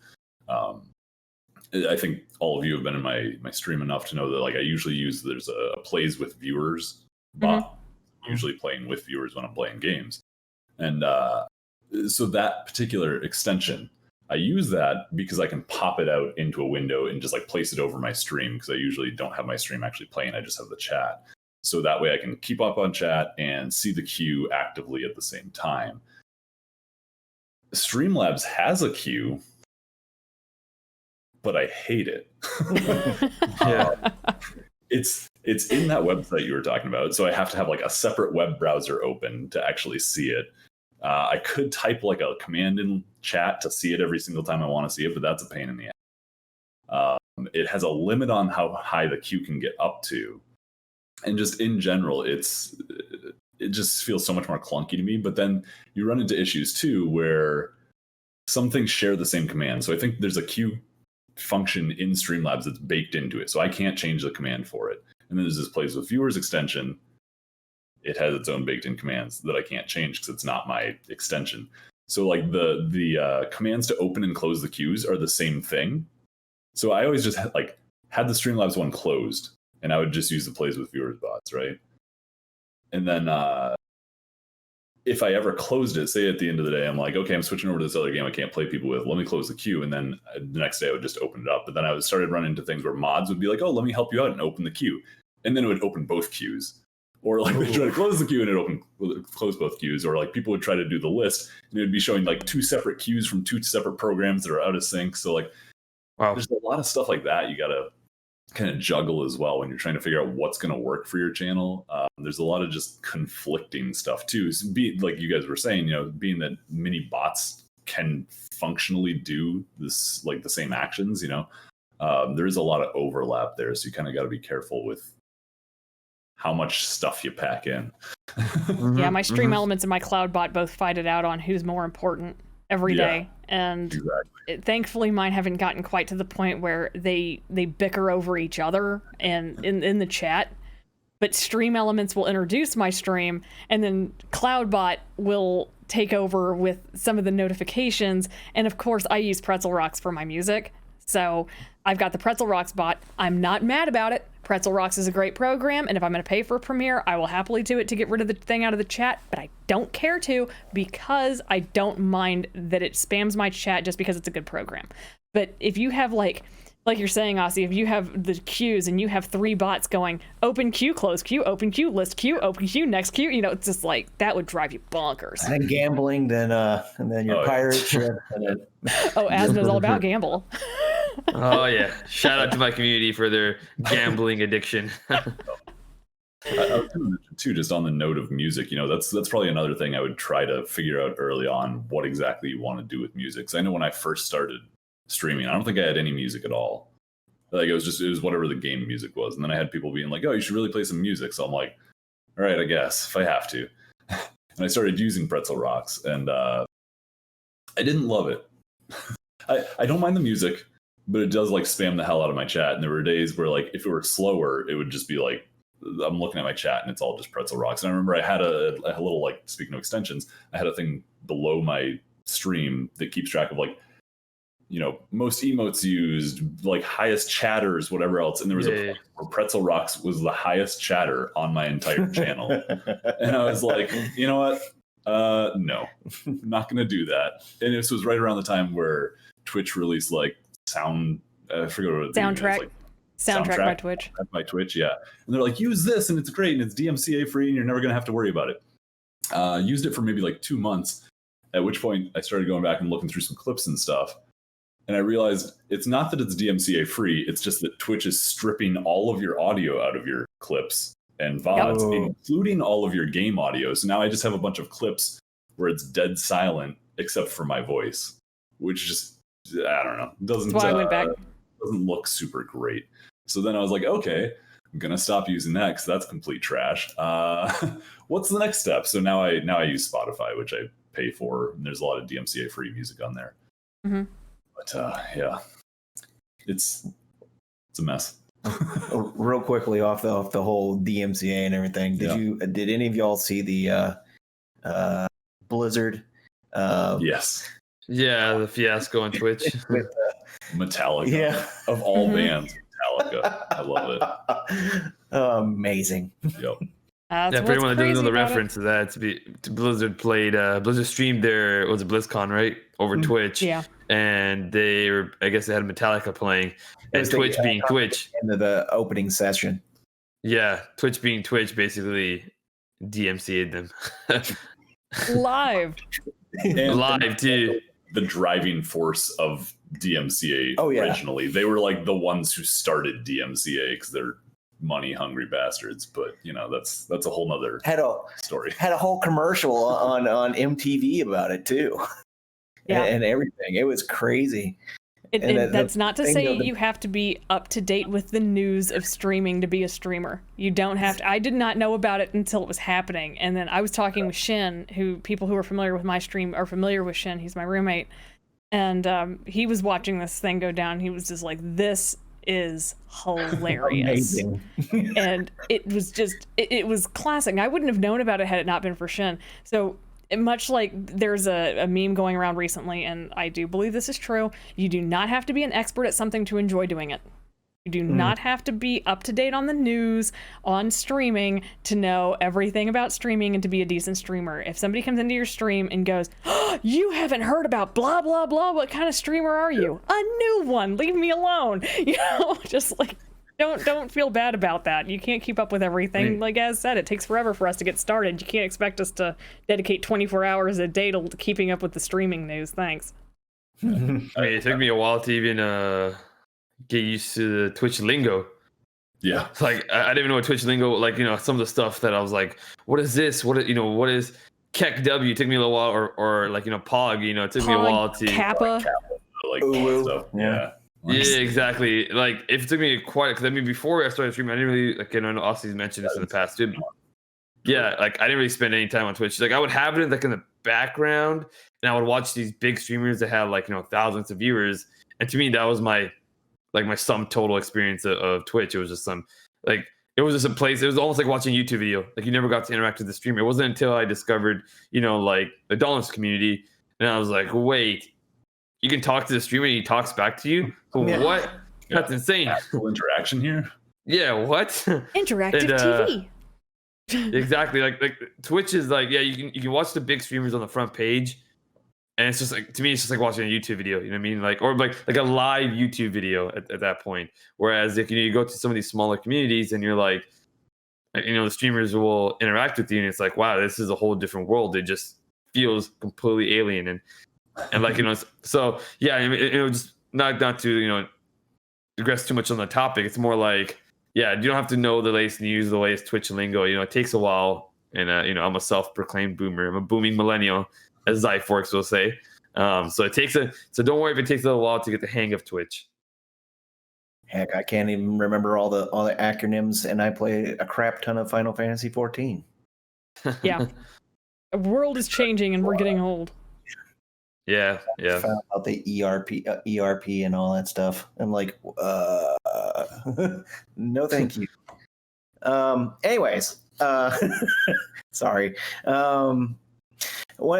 Speaker 5: I think all of you have been in my stream enough to know that like I usually use, there's a plays with viewers bot, usually playing with viewers when I'm playing games. And so that particular extension, I use that because I can pop it out into a window and just like place it over my stream, because I usually don't have my stream actually playing. I just have the chat. So that way I can keep up on chat and see the queue actively at the same time. Streamlabs has a queue, but I hate it. It's in that website you were talking about. So I have to have like a separate web browser open to actually see it. I could type like a command in chat to see it every single time I want to see it, but that's a pain in the ass. It has a limit on how high the queue can get up to. And just in general, it just feels so much more clunky to me. But then you run into issues too, where some things share the same command. So I think there's a queue function in Streamlabs that's baked into it. So I can't change the command for it. And then there's this Plays with Viewers extension. It has its own baked in commands that I can't change because it's not my extension. So like the commands to open and close the queues are the same thing. So I always just had the Streamlabs one closed, and I would just use the Plays with Viewers bots, right? And then if I ever closed it, say at the end of the day, I'm like, okay, I'm switching over to this other game I can't play people with. Let me close the queue. And then the next day I would just open it up. But then I started running into things where mods would be like, oh, let me help you out and open the queue. And then it would open both queues. Or like they try to close the queue and it close both queues. Or like people would try to do the list and it would be showing like 2 separate queues from 2 separate programs that are out of sync. So like, wow, there's a lot of stuff like that you got to kind of juggle as well when you're trying to figure out what's going to work for your channel. There's a lot of just conflicting stuff too. So like you guys were saying, being that mini bots can functionally do this, like the same actions, there is a lot of overlap there. So you kind of got to be careful with how much stuff you pack in.
Speaker 2: Yeah, my stream elements and my cloud bot both fight it out on who's more important every day. And thankfully mine haven't gotten quite to the point where they bicker over each other and in the chat. But stream elements will introduce my stream, and then Cloudbot will take over with some of the notifications. And of course, I use Pretzel Rocks for my music. So I've got the Pretzel Rocks bot. I'm not mad about it. Pretzel Rocks is a great program, and if I'm going to pay for Premiere, I will happily do it to get rid of the thing out of the chat, but I don't care to because I don't mind that it spams my chat just because it's a good program. But if you have like you're saying, Aussie, if you have the queues and you have 3 bots going open queue, close queue, open queue, list queue, open queue, next queue, it's just like that would drive you bonkers.
Speaker 3: And then gambling, and then your pirate ship.
Speaker 2: Asna's all about gamble.
Speaker 4: Oh yeah! Shout out to my community for their gambling addiction.
Speaker 5: I was going to mention too, just on the note of music, that's probably another thing I would try to figure out early on what exactly you want to do with music. Because I know when I first started streaming, I don't think I had any music at all. Like it was whatever the game music was, and then I had people being like, "Oh, you should really play some music." So I'm like, "All right, I guess if I have to." And I started using Pretzel Rocks, and I didn't love it. I don't mind the music, but it does like spam the hell out of my chat. And there were days where like if it were slower, it would just be like I'm looking at my chat and it's all just Pretzel Rocks. And I remember I had a little, like, speaking of extensions, I had a thing below my stream that keeps track of like, most emotes used, like highest chatters, whatever else. And there was a point where Pretzel Rocks was the highest chatter on my entire channel. And I was like, you know what? No, I'm not going to do that. And this was right around the time where Twitch released like I forget what it was.
Speaker 2: Soundtrack by Twitch.
Speaker 5: By Twitch, yeah. And they're like, use this and it's great and it's DMCA free and you're never going to have to worry about it. Used it for maybe like 2 months, at which point I started going back and looking through some clips and stuff. And I realized it's not that it's DMCA free, it's just that Twitch is stripping all of your audio out of your clips and VODs, including all of your game audio. So now I just have a bunch of clips where it's dead silent except for my voice, which just, I don't know, doesn't look super great. So then I was like, okay, I'm gonna stop using that because that's complete trash. What's the next step? So now I use Spotify, which I pay for, and there's a lot of DMCA free music on there.
Speaker 2: Mm-hmm.
Speaker 5: But yeah, it's a mess.
Speaker 3: Real quickly off the whole DMCA and everything. Did any of y'all see the Blizzard?
Speaker 5: Yes.
Speaker 4: Yeah, the fiasco on Twitch.
Speaker 3: With
Speaker 5: Metallica, of all bands, Metallica. I love it.
Speaker 3: Amazing.
Speaker 5: Yep.
Speaker 4: Yeah, for anyone that doesn't know the reference to that, Blizzard streamed their, was it BlizzCon, right? Over Twitch.
Speaker 2: Yeah.
Speaker 4: And I guess they had Metallica playing. And Twitch being Twitch.
Speaker 3: Into the opening session.
Speaker 4: Yeah, Twitch being Twitch basically DMCA'd them.
Speaker 2: Live.
Speaker 4: Live too.
Speaker 5: The driving force of DMCA originally. They were like the ones who started DMCA because they're money hungry bastards. But that's a whole nother story.
Speaker 3: Had a whole commercial on MTV about it too. Yeah. And everything. It was crazy.
Speaker 2: That's not to
Speaker 3: thing
Speaker 2: say
Speaker 3: though,
Speaker 2: you have to be up to date with the news of streaming to be a streamer. You don't have to. I did not know about it until it was happening. And then I was talking with Shin, who people who are familiar with my stream are familiar with Shin. He's my roommate. And he was watching this thing go down. He was just like, this is hilarious.
Speaker 3: Amazing.
Speaker 2: And it was just, it was classic. I wouldn't have known about it had it not been for Shin. So much like there's a meme going around recently, and I do believe this is true, you do not have to be an expert at something to enjoy doing it. You do not have to be up to date on the news, on streaming, to know everything about streaming and to be a decent streamer. If somebody comes into your stream and goes, oh, you haven't heard about blah, blah, blah, what kind of streamer are you? A new one, leave me alone. You know, just like, don't feel bad about that. You can't keep up with everything. Like Az said, it takes forever for us to get started. You can't expect us to dedicate 24 hours a day to keeping up with the streaming news. Thanks.
Speaker 4: I mean, it took me a while to even get used to the Twitch lingo.
Speaker 5: Yeah.
Speaker 4: It's like I didn't even know what Twitch lingo, like, you know, some of the stuff that I was like, what is this? What is Kek W? It took me a little while, or like, you know, Pog, you know, it took me a while to
Speaker 2: Kappa.
Speaker 5: Like stuff.
Speaker 3: Yeah.
Speaker 4: Yeah, exactly. Like, if it took me quite, because I mean, before I started streaming, I didn't really, like, you know, Aussie's mentioned this in the past too. Yeah, like, I didn't really spend any time on Twitch. Like, I would have it in, like, in the background, and I would watch these big streamers that had, like, you know, thousands of viewers. And to me, that was my sum total experience of Twitch. It was just it was just a place. It was almost like watching a YouTube video. Like, you never got to interact with the streamer. It wasn't until I discovered, you know, like, the Dollars community, and I was like, wait, you can talk to the streamer and he talks back to you?
Speaker 3: Yeah.
Speaker 4: What? That's insane.
Speaker 5: Actual interaction here.
Speaker 4: Yeah, what?
Speaker 2: Interactive TV.
Speaker 4: Exactly. Like Twitch is like, yeah, you can watch the big streamers on the front page, and it's just like, to me, it's just like watching a YouTube video. You know what I mean? Like, or like a live YouTube video at that point. Whereas if you go to some of these smaller communities and you're like, you know, the streamers will interact with you, and it's like, wow, this is a whole different world. It just feels completely alien, and like, you know, so yeah, I mean, it was just not to, you know, digress too much on the topic. It's more like, yeah, you don't have to know the latest news, the latest Twitch lingo. You know, it takes a while, and you know, I'm a self-proclaimed boomer. I'm a booming millennial, as Zyforks will say. So don't worry if it takes a little while to get the hang of Twitch.
Speaker 3: Heck, I can't even remember all the acronyms, and I play a crap ton of Final Fantasy 14.
Speaker 2: Yeah. The world is changing and we're getting old.
Speaker 4: Yeah.
Speaker 3: Found out the ERP and all that stuff. I'm like, no, thank you. Anyways, sorry. One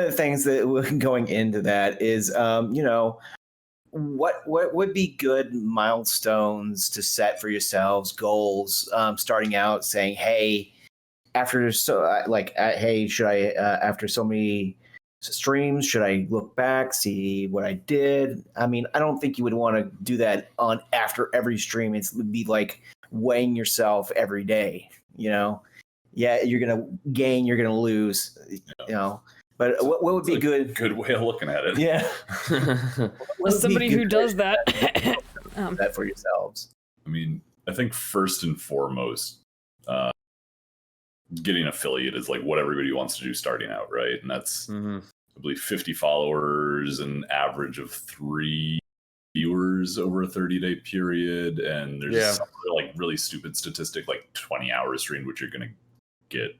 Speaker 3: of the things that going into that is, you know, what would be good milestones to set for yourselves, goals, starting out, saying, hey, after should I after so many streams, should I look back, see what I did? I mean, I don't think you would want to do that on after every stream. It would be like weighing yourself every day, you know? Yeah, you're going to gain, you're going to lose, you know? But what would be
Speaker 5: good way of looking at it?
Speaker 3: Yeah.
Speaker 2: As somebody who does that.
Speaker 3: That for yourselves.
Speaker 5: I mean, I think first and foremost, getting affiliate is like what everybody wants to do starting out, right? And that's, I believe, 50 followers, an average of 3 viewers over a 30-day period. And there's some like really stupid statistic, like 20 hours streamed, which you're going to get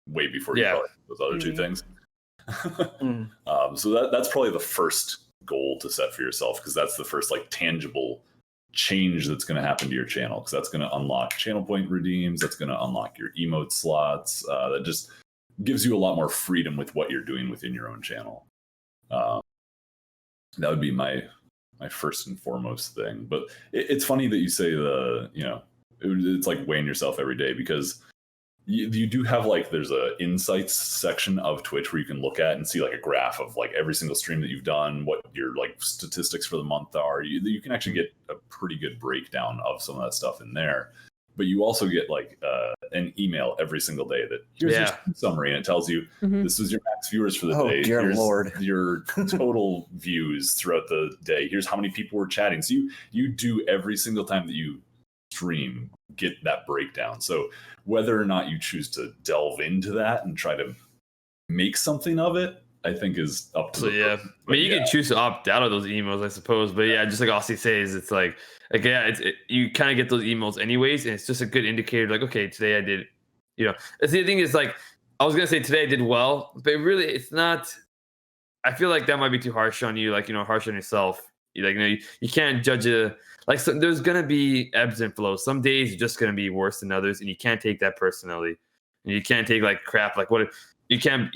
Speaker 5: way before you probably those other two things. So that's probably the first goal to set for yourself, because that's the first like tangible change that's going to happen to your channel, because that's going to unlock channel point redeems, that's going to unlock your emote slots, that just gives you a lot more freedom with what you're doing within your own channel. That would be my first and foremost thing. But it's funny that you say it's like weighing yourself every day, because you do have like, there's a insights section of Twitch where you can look at and see like a graph of like every single stream that you've done, what your like statistics for the month are. You can actually get a pretty good breakdown of some of that stuff in there. But you also get like an email every single day that here's your summary, and it tells you this is your max viewers for the day.
Speaker 3: Dear
Speaker 5: here's
Speaker 3: Lord.
Speaker 5: your total views throughout the day. Here's how many people were chatting. So you do every single time that you stream get that breakdown. So whether or not you choose to delve into that and try to make something of it, I think is up to
Speaker 4: So
Speaker 5: the
Speaker 4: yeah,
Speaker 5: person.
Speaker 4: I mean, you
Speaker 5: But
Speaker 4: can choose to opt out of those emails, I suppose. But yeah, just like Aussie says, it's like yeah, you kind of get those emails anyways, and it's just a good indicator. Like, okay, today I did, It's the thing is like I was gonna say today I did well, but really it's not. I feel like that might be too harsh on you, like harsh on yourself. You can't judge so there's gonna be ebbs and flows. Some days are just gonna be worse than others, and you can't take that personally. And you can't take like crap. Like what you can't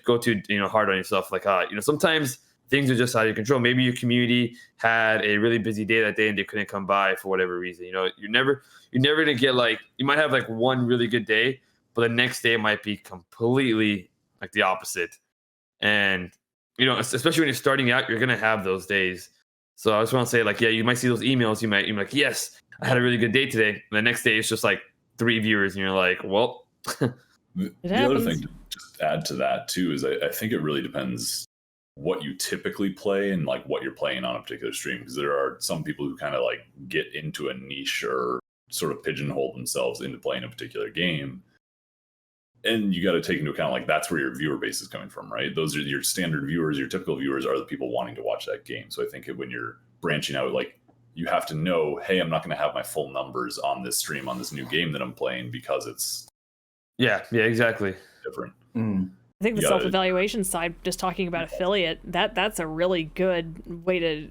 Speaker 4: go too hard on yourself. Like sometimes things are just out of your control. Maybe your community had a really busy day that day and they couldn't come by for whatever reason. You're never gonna get like you might have like one really good day, but the next day might be completely like the opposite. And especially when you're starting out, you're gonna have those days. So I just want to say, like, yeah, you might see those emails. You're like, yes, I had a really good day today. And the next day, it's just like 3 viewers, and you're like, well.
Speaker 5: The other thing to just add to that too is I think it really depends what you typically play and like what you're playing on a particular stream, because there are some people who kind of like get into a niche or sort of pigeonhole themselves into playing a particular game. And you got to take into account, like, that's where your viewer base is coming from, right? Those are your standard viewers. Your typical viewers are the people wanting to watch that game. So I think when you're branching out, like, you have to know, hey, I'm not going to have my full numbers on this stream on this new game that I'm playing because it's
Speaker 4: yeah, exactly
Speaker 5: different.
Speaker 2: I think the self-evaluation side, just talking about affiliate, that's a really good way to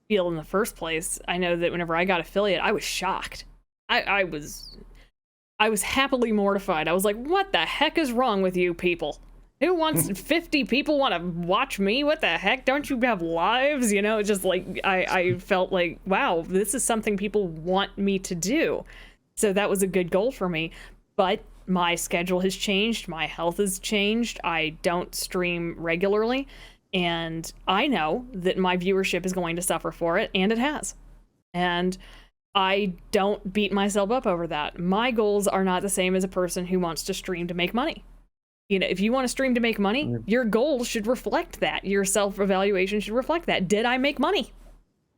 Speaker 2: feel in the first place. I know that whenever I got affiliate, I was shocked. I was happily mortified. I was like, what the heck is wrong with you people? Who wants 50 people want to watch me? What the heck? Don't you have lives? It's just like, I felt like, wow, this is something people want me to do. So that was a good goal for me. But my schedule has changed. My health has changed. I don't stream regularly. And I know that my viewership is going to suffer for it. And it has. And I don't beat myself up over that. My goals are not the same as a person who wants to stream to make money. If you want to stream to make money, your goals should reflect that. Your self-evaluation should reflect that. Did I make money?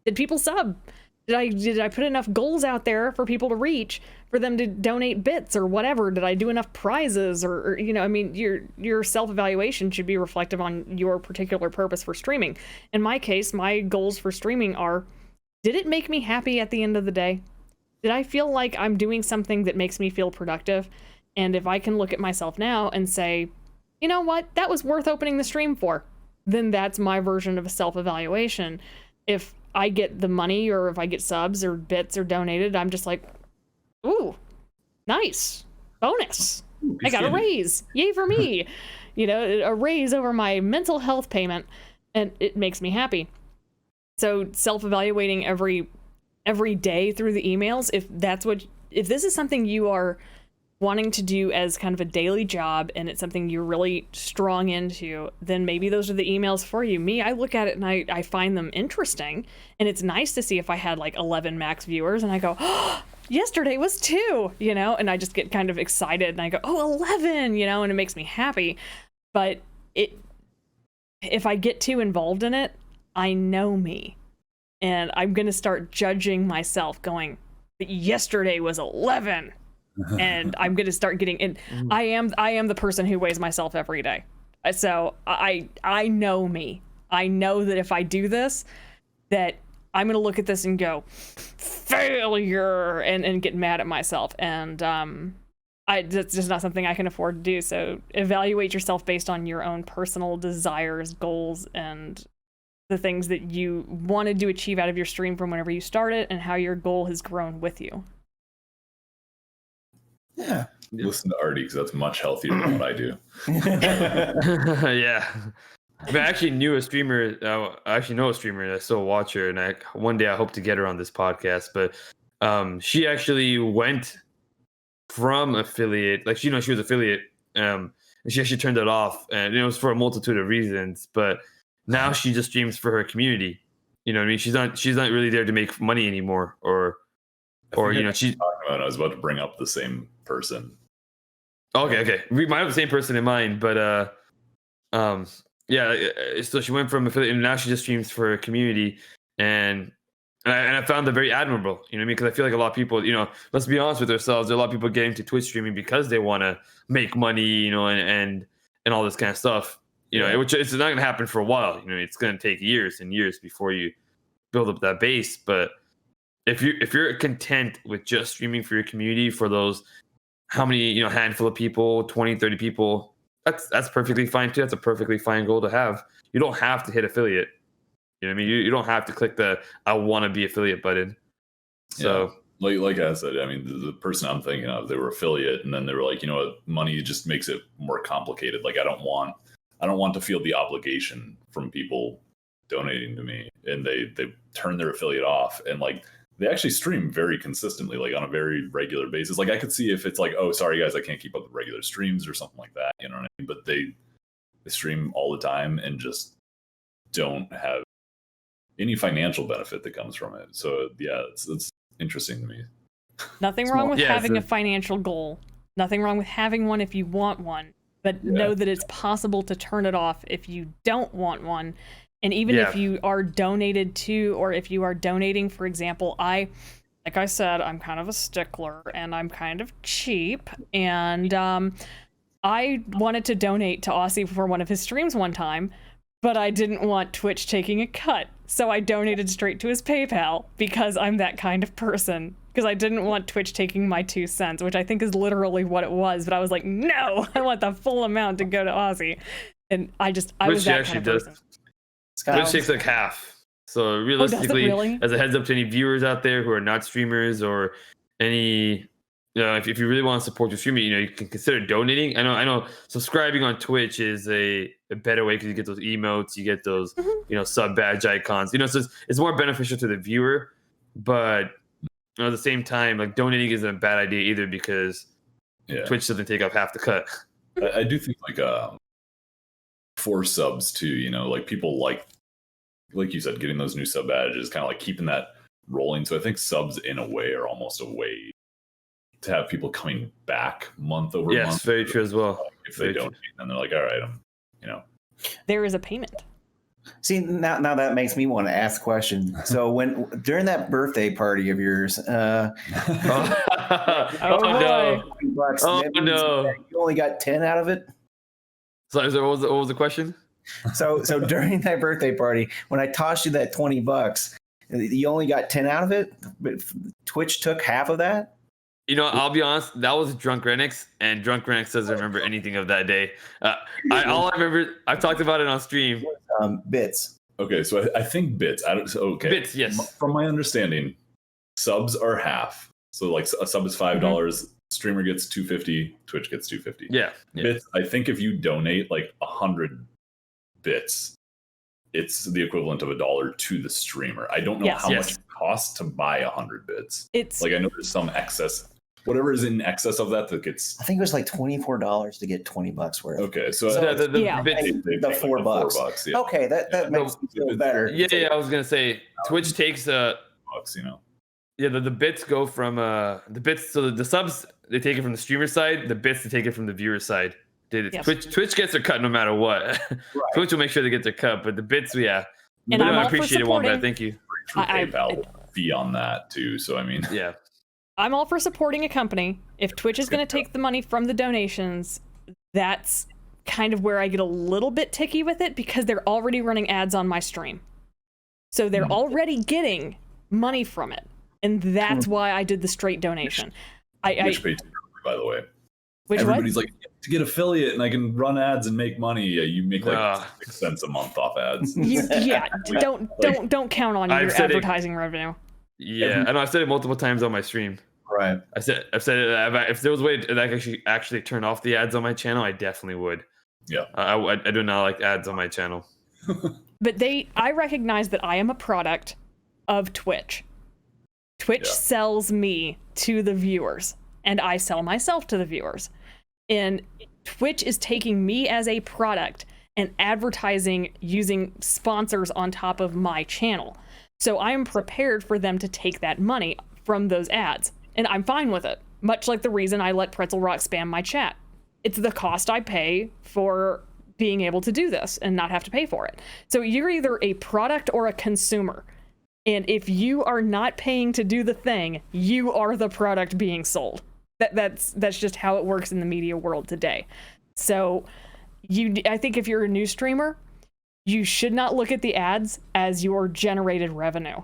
Speaker 2: Did people sub? Did I put enough goals out there for people to reach, for them to donate bits or whatever? Did I do enough prizes or your self-evaluation should be reflective on your particular purpose for streaming. In my case, my goals for streaming are, did it make me happy at the end of the day? Did I feel like I'm doing something that makes me feel productive? And if I can look at myself now and say, you know what, that was worth opening the stream for, then that's my version of a self-evaluation. If I get the money or if I get subs or bits or donated, I'm just like, ooh, nice, bonus. I got a raise, yay for me. A raise over my mental health payment, and it makes me happy. So self-evaluating every day through the emails, if this is something you are wanting to do as kind of a daily job and it's something you're really strong into, then maybe those are the emails for you. Me, I look at it and I find them interesting, and it's nice to see if I had like 11 max viewers and I go, oh, yesterday was 2, and I just get kind of excited and I go, oh, 11, and it makes me happy. But if I get too involved in it, I know me, and I'm going to start judging myself going, yesterday was 11. And I'm going to start getting in. I am the person who weighs myself every day. So I know me. I know that if I do this, that I'm going to look at this and go, failure, and get mad at myself. And that's just not something I can afford to do. So evaluate yourself based on your own personal desires, goals, and the things that you wanted to achieve out of your stream from whenever you started, and how your goal has grown with you.
Speaker 3: Yeah.
Speaker 5: Listen to Artie, because that's much healthier than what I do.
Speaker 4: Yeah. I actually knew a streamer. I actually know a streamer. I still watch her, and one day I hope to get her on this podcast. But she actually went from affiliate, like she was affiliate, and she actually turned it off, and it was for a multitude of reasons. But now she just streams for her community. You know what I mean? She's not really there to make money anymore, or she's
Speaker 5: talking about. I was about to bring up the same person.
Speaker 4: Okay. We might have the same person in mind, but yeah. So she went from affiliate, and now she just streams for her community, and I found that very admirable. You know what I mean? Because I feel like a lot of people, let's be honest with ourselves, there are a lot of people getting to Twitch streaming because they want to make money, and all this kind of stuff. you know, which it's not going to happen for a while. You know, it's going to take years and years before you build up that base. But if you're content with just streaming for your community, for those, how many, you know, handful of people, 20, 30 people, that's perfectly fine too. That's a perfectly fine goal to have. You don't have to hit affiliate. You know what I mean? You don't have to click the I want to be affiliate button. So
Speaker 5: like I said, I mean, the person I'm thinking of, they were affiliate, and then they were like, you know what, money just makes it more complicated. Like I don't want to feel the obligation from people donating to me, and they turn their affiliate off, and like they actually stream very consistently, like on a very regular basis. Like I could see if it's like, oh, sorry guys, I can't keep up with regular streams or something like that, you know what I mean? But they stream all the time and just don't have any financial benefit that comes from it. So yeah, it's interesting to me.
Speaker 2: Nothing wrong with having a financial goal. Nothing wrong with having one if you want one. But know that it's possible to turn it off if you don't want one. And even if you are donated to, or if you are donating, for example, like I said, I'm kind of a stickler and I'm kind of cheap. And I wanted to donate to Aussie for one of his streams one time, but I didn't want Twitch taking a cut. So I donated straight to his PayPal because I'm that kind of person. Because I didn't want Twitch taking my 2 cents, which I think is literally what it was. But I was like, no, I want the full amount to go to Aussie. And I was that kind of person.
Speaker 4: Twitch takes like half. So realistically, as a heads up to any viewers out there who are not streamers, or any, you know, if you really want to support your streamer, you know, you can consider donating. I know subscribing on Twitch is a better way, because you get those emotes, you get those, you know, sub badge icons, you know, so it's more beneficial to the viewer. But at the same time, like, donating isn't a bad idea either, because Twitch doesn't take up half the cut.
Speaker 5: I do think like for subs too, you know, like people like you said, getting those new sub badges, kind of like keeping that rolling. So I think subs in a way are almost a way to have people coming back month over month.
Speaker 4: Yes, very true as well.
Speaker 5: If they donate, then they're like, all right, you know.
Speaker 2: There is a payment.
Speaker 3: See, now that makes me want to ask a question. So during that birthday party of yours,
Speaker 4: no.
Speaker 3: You only got 10 out of it?
Speaker 4: So what was the question?
Speaker 3: So during that birthday party, when I tossed you that $20, you only got 10 out of it, but Twitch took half of that?
Speaker 4: You know, I'll be honest, that was Drunk Renix, and Drunk Renix doesn't remember anything of that day. All I remember, I've talked about it on stream.
Speaker 3: Bits.
Speaker 5: Okay, so I think bits.
Speaker 4: Bits, yes.
Speaker 5: From my understanding, subs are half. So like a sub is $5, streamer gets $2.50, Twitch gets $2.50.
Speaker 4: Yeah.
Speaker 5: Bits. I think if you donate like 100 bits, it's the equivalent of $1 to the streamer. I don't know how much it costs to buy 100 bits. It's like, I know there's some excess. Whatever is in excess of that gets.
Speaker 3: I think it was like $24 to get $20 worth.
Speaker 5: Okay, so
Speaker 4: the
Speaker 5: bits,
Speaker 3: the $4.
Speaker 5: $4, yeah.
Speaker 3: Okay, that makes me feel better.
Speaker 4: Yeah, I was gonna say Twitch takes
Speaker 5: bucks, you know.
Speaker 4: Yeah, the bits go from the bits. So the subs, they take it from the streamer side. The bits, they take it from the viewer side. Twitch gets their cut no matter what. Right. Twitch will make sure they get their cut, but the bits,
Speaker 2: And
Speaker 4: I appreciate it, Wambat. Thank you.
Speaker 5: PayPal fee on that too. So I mean,
Speaker 4: yeah.
Speaker 2: I'm all for supporting a company. If Twitch is going to take the money from the donations, that's kind of where I get a little bit ticky with it, because they're already running ads on my stream. So they're already getting money from it. And that's why I did the straight donation.
Speaker 5: Which paid by the way.
Speaker 2: Everybody's
Speaker 5: like, to get affiliate and I can run ads and make money. Yeah, you make like 6 cents a month off ads.
Speaker 2: Don't count on your advertising revenue.
Speaker 4: Yeah, I know. I've said it multiple times on my stream.
Speaker 3: Right.
Speaker 4: I've said it. If there was a way that I could actually turn off the ads on my channel, I definitely would.
Speaker 5: Yeah.
Speaker 4: I do not like ads on my channel.
Speaker 2: But I recognize that I am a product of Twitch. Twitch sells me to the viewers, and I sell myself to the viewers. And Twitch is taking me as a product and advertising using sponsors on top of my channel. So I am prepared for them to take that money from those ads. And I'm fine with it. Much like the reason I let Pretzel Rock spam my chat. It's the cost I pay for being able to do this and not have to pay for it. So you're either a product or a consumer. And if you are not paying to do the thing, you are the product being sold. That's just how it works in the media world today. So I think if you're a new streamer, you should not look at the ads as your generated revenue.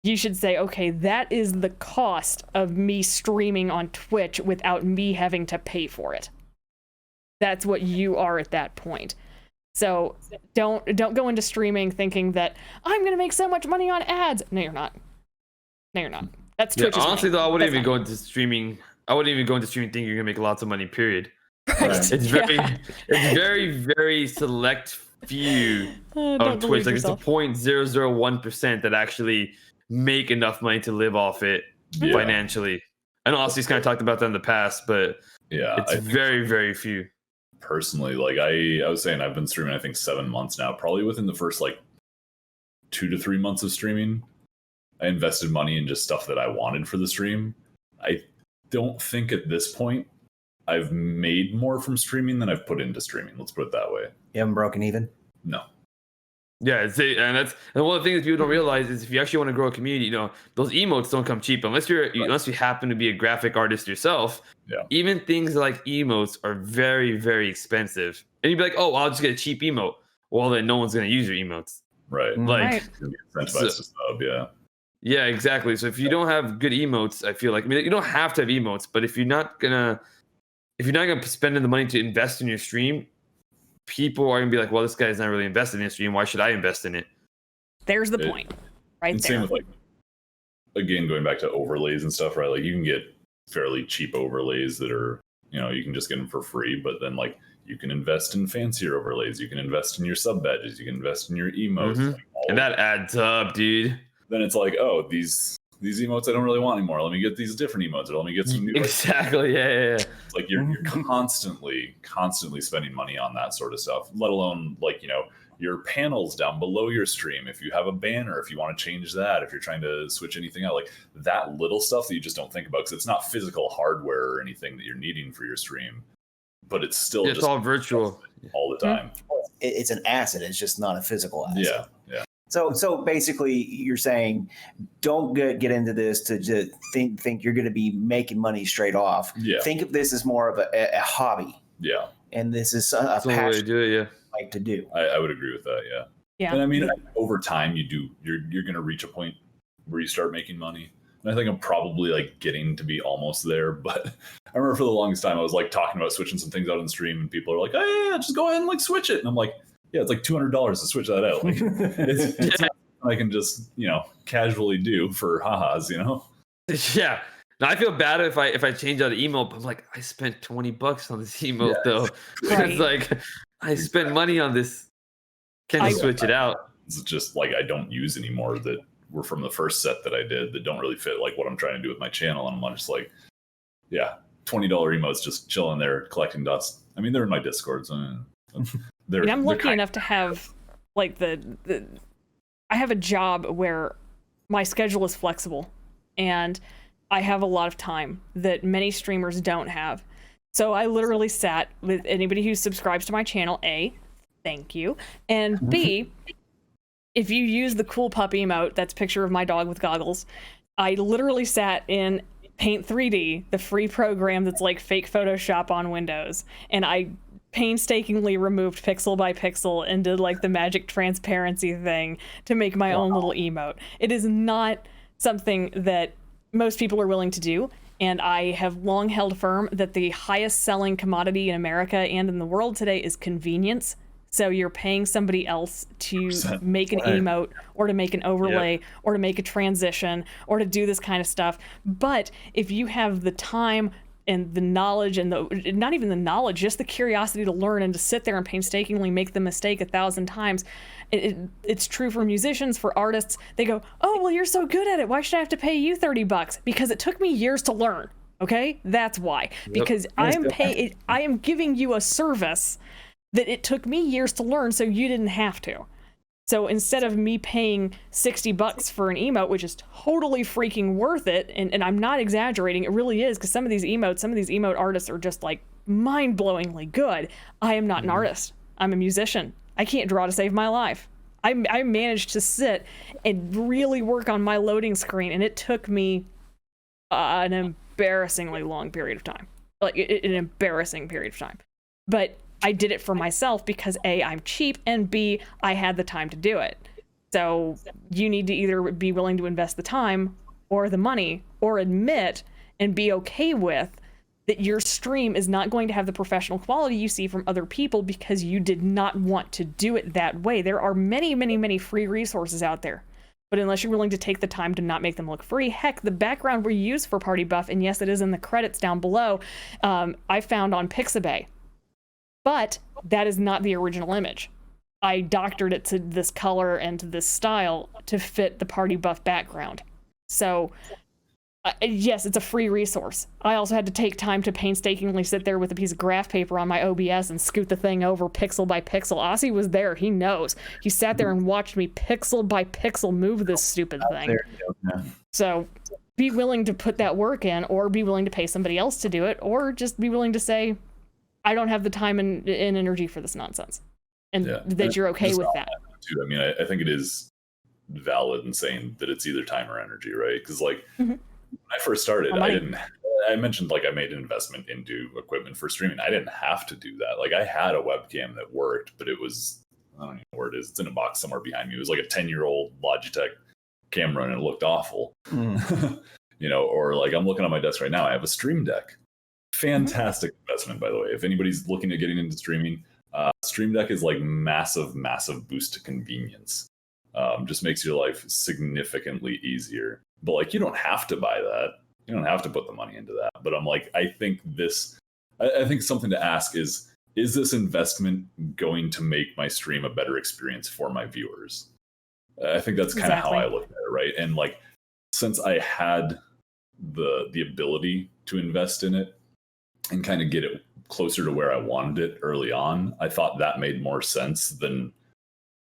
Speaker 2: You should say, okay, that is the cost of me streaming on Twitch without me having to pay for it. That's what you are at that point. So don't go into streaming thinking that I'm going to make so much money on ads. No, you're not. No, you're not. That's Twitch's
Speaker 4: honestly,
Speaker 2: money.
Speaker 4: though, I wouldn't
Speaker 2: That's
Speaker 4: even
Speaker 2: fine.
Speaker 4: go into streaming. I wouldn't even go into streaming thinking you're gonna make lots of money. Period.
Speaker 2: Right.
Speaker 4: It's very, very select few
Speaker 2: Don't
Speaker 4: on Twitch.
Speaker 2: delude
Speaker 4: Like it's
Speaker 2: yourself.
Speaker 4: a 0.001% that actually make enough money to live off it financially. I know Aussie's kind of talked about that in the past, but it's very, very few.
Speaker 5: Personally, like I was saying, I've been streaming I think 7 months now. Probably within the first like 2 to 3 months of streaming, I invested money in just stuff that I wanted for the stream. I don't think at this point I've made more from streaming than I've put into streaming. Let's put it that way.
Speaker 3: You haven't broken even?
Speaker 5: No.
Speaker 4: Yeah, and one of the things people don't realize is if you actually want to grow a community, you know, those emotes don't come cheap unless you happen to be a graphic artist yourself.
Speaker 5: Yeah.
Speaker 4: Even things like emotes are very, very expensive. And you'd be like, oh, I'll just get a cheap emote. Well, then no one's gonna use your emotes.
Speaker 5: Right.
Speaker 4: Like,
Speaker 5: Incentivized to sub, yeah.
Speaker 4: Yeah, exactly. So if you don't have good emotes, I feel like, I mean, you don't have to have emotes, but if you're not gonna spend the money to invest in your stream, people are gonna be like, well, this guy's not really invested in his stream. Why should I invest in it?
Speaker 2: There's the point, right
Speaker 5: and
Speaker 2: there.
Speaker 5: same with like, again, going back to overlays and stuff, right? Like you can get fairly cheap overlays that are, you know, you can just get them for free, but then like you can invest in fancier overlays. You can invest in your sub badges. You can invest in your emotes.
Speaker 4: Mm-hmm.
Speaker 5: Like
Speaker 4: and that adds up, dude.
Speaker 5: Then it's like, oh, these emotes I don't really want anymore. Let me get these different emotes. Or let me get some new.
Speaker 4: Exactly. Yeah.
Speaker 5: It's like you're constantly spending money on that sort of stuff. Let alone like, you know, your panels down below your stream. If you have a banner, if you want to change that, if you're trying to switch anything out, like that little stuff that you just don't think about because it's not physical hardware or anything that you're needing for your stream, but it's still
Speaker 4: it's all virtual
Speaker 5: all the time.
Speaker 3: It's an asset. It's just not a physical asset.
Speaker 5: Yeah.
Speaker 3: So basically, you're saying don't get into this to just think you're going to be making money straight off.
Speaker 5: Yeah.
Speaker 3: Think of this as more of a hobby.
Speaker 5: Yeah.
Speaker 3: And this is a
Speaker 4: That's the way to
Speaker 3: passion
Speaker 4: do it. Yeah.
Speaker 3: you like to do.
Speaker 5: I would agree with that. Yeah.
Speaker 2: Yeah.
Speaker 5: And I mean, over time, you're going to reach a point where you start making money. And I think I'm probably like getting to be almost there. But I remember for the longest time, I was like talking about switching some things out on stream, and people are like, "Oh yeah, just go ahead and like switch it." And I'm like, "Yeah, it's like $200 to switch that out. Like, it's not I can just casually do for ha-has,
Speaker 4: Yeah. Now I feel bad if I change out an emote, but I'm like, I spent $20 on this emote though.
Speaker 2: Right.
Speaker 4: It's like I spent money on this. Can you switch it out?
Speaker 5: It's just like I don't use anymore that were from the first set that I did that don't really fit like what I'm trying to do with my channel. And I'm just like, yeah, $20 emotes just chilling there collecting dust. I mean, they're in my Discord. So
Speaker 2: I'm lucky enough to have like I have a job where my schedule is flexible and I have a lot of time that many streamers don't have. So I literally sat with anybody who subscribes to my channel, A, thank you, and B, if you use the cool pup emote, that's a picture of my dog with goggles, I literally sat in Paint 3D, the free program that's like fake Photoshop on Windows, and I painstakingly removed pixel by pixel and did like the magic transparency thing to make my own little emote. It is not something that most people are willing to do, and I have long held firm that the highest selling commodity in America and in the world today is convenience. So you're paying somebody else to make an emote or to make an overlay or to make a transition or to do this kind of stuff. But if you have the time and the knowledge and not even the knowledge, just the curiosity to learn and to sit there and painstakingly make the mistake 1,000 times, it's true for musicians, for artists. They go, oh, well, you're so good at it. Why should I have to pay you $30? Because it took me years to learn. Okay, that's why. Because I am giving you a service that it took me years to learn, so you didn't have to. So instead of me paying $60 for an emote, which is totally freaking worth it, and I'm not exaggerating, it really is, because some of these emote artists are just like mind-blowingly good. I am not an artist. I'm a musician. I can't draw to save my life. I managed to sit and really work on my loading screen, and it took me an embarrassingly long period of time. Like an embarrassing period of time. But I did it for myself because A, I'm cheap, and B, I had the time to do it. So you need to either be willing to invest the time or the money, or admit and be okay with that your stream is not going to have the professional quality you see from other people because you did not want to do it that way. There are many, many, many free resources out there. But unless you're willing to take the time to not make them look free, heck, the background we use for Party Buff, and yes, it is in the credits down below, I found on Pixabay. But that is not the original image. I doctored it to this color and to this style to fit the Party Buff background. So, yes, it's a free resource. I also had to take time to painstakingly sit there with a piece of graph paper on my OBS and scoot the thing over pixel by pixel. Aussie was there. He knows. He sat there and watched me pixel by pixel move this stupid thing. So be willing to put that work in, or be willing to pay somebody else to do it, or just be willing to say, I don't have the time and energy for this nonsense. And that you're okay with that.
Speaker 5: Too. I mean, I think it is valid in saying that it's either time or energy, right? Because like when I first started, I mentioned like I made an investment into equipment for streaming. I didn't have to do that. Like I had a webcam that worked, but it was, I don't even know where it is. It's in a box somewhere behind me. It was like a 10-year-old Logitech camera and it looked awful. You know, or like I'm looking on my desk right now, I have a Stream Deck. Fantastic investment, by the way. If anybody's looking at getting into streaming, Stream Deck is like massive boost to convenience. Just makes your life significantly easier. But like, you don't have to buy that. You don't have to put the money into that. But I'm like, I think something to ask is this investment going to make my stream a better experience for my viewers? I think that's kind of how I look at it, right? And like, since I had the ability to invest in it and kind of get it closer to where I wanted it early on, I thought that made more sense than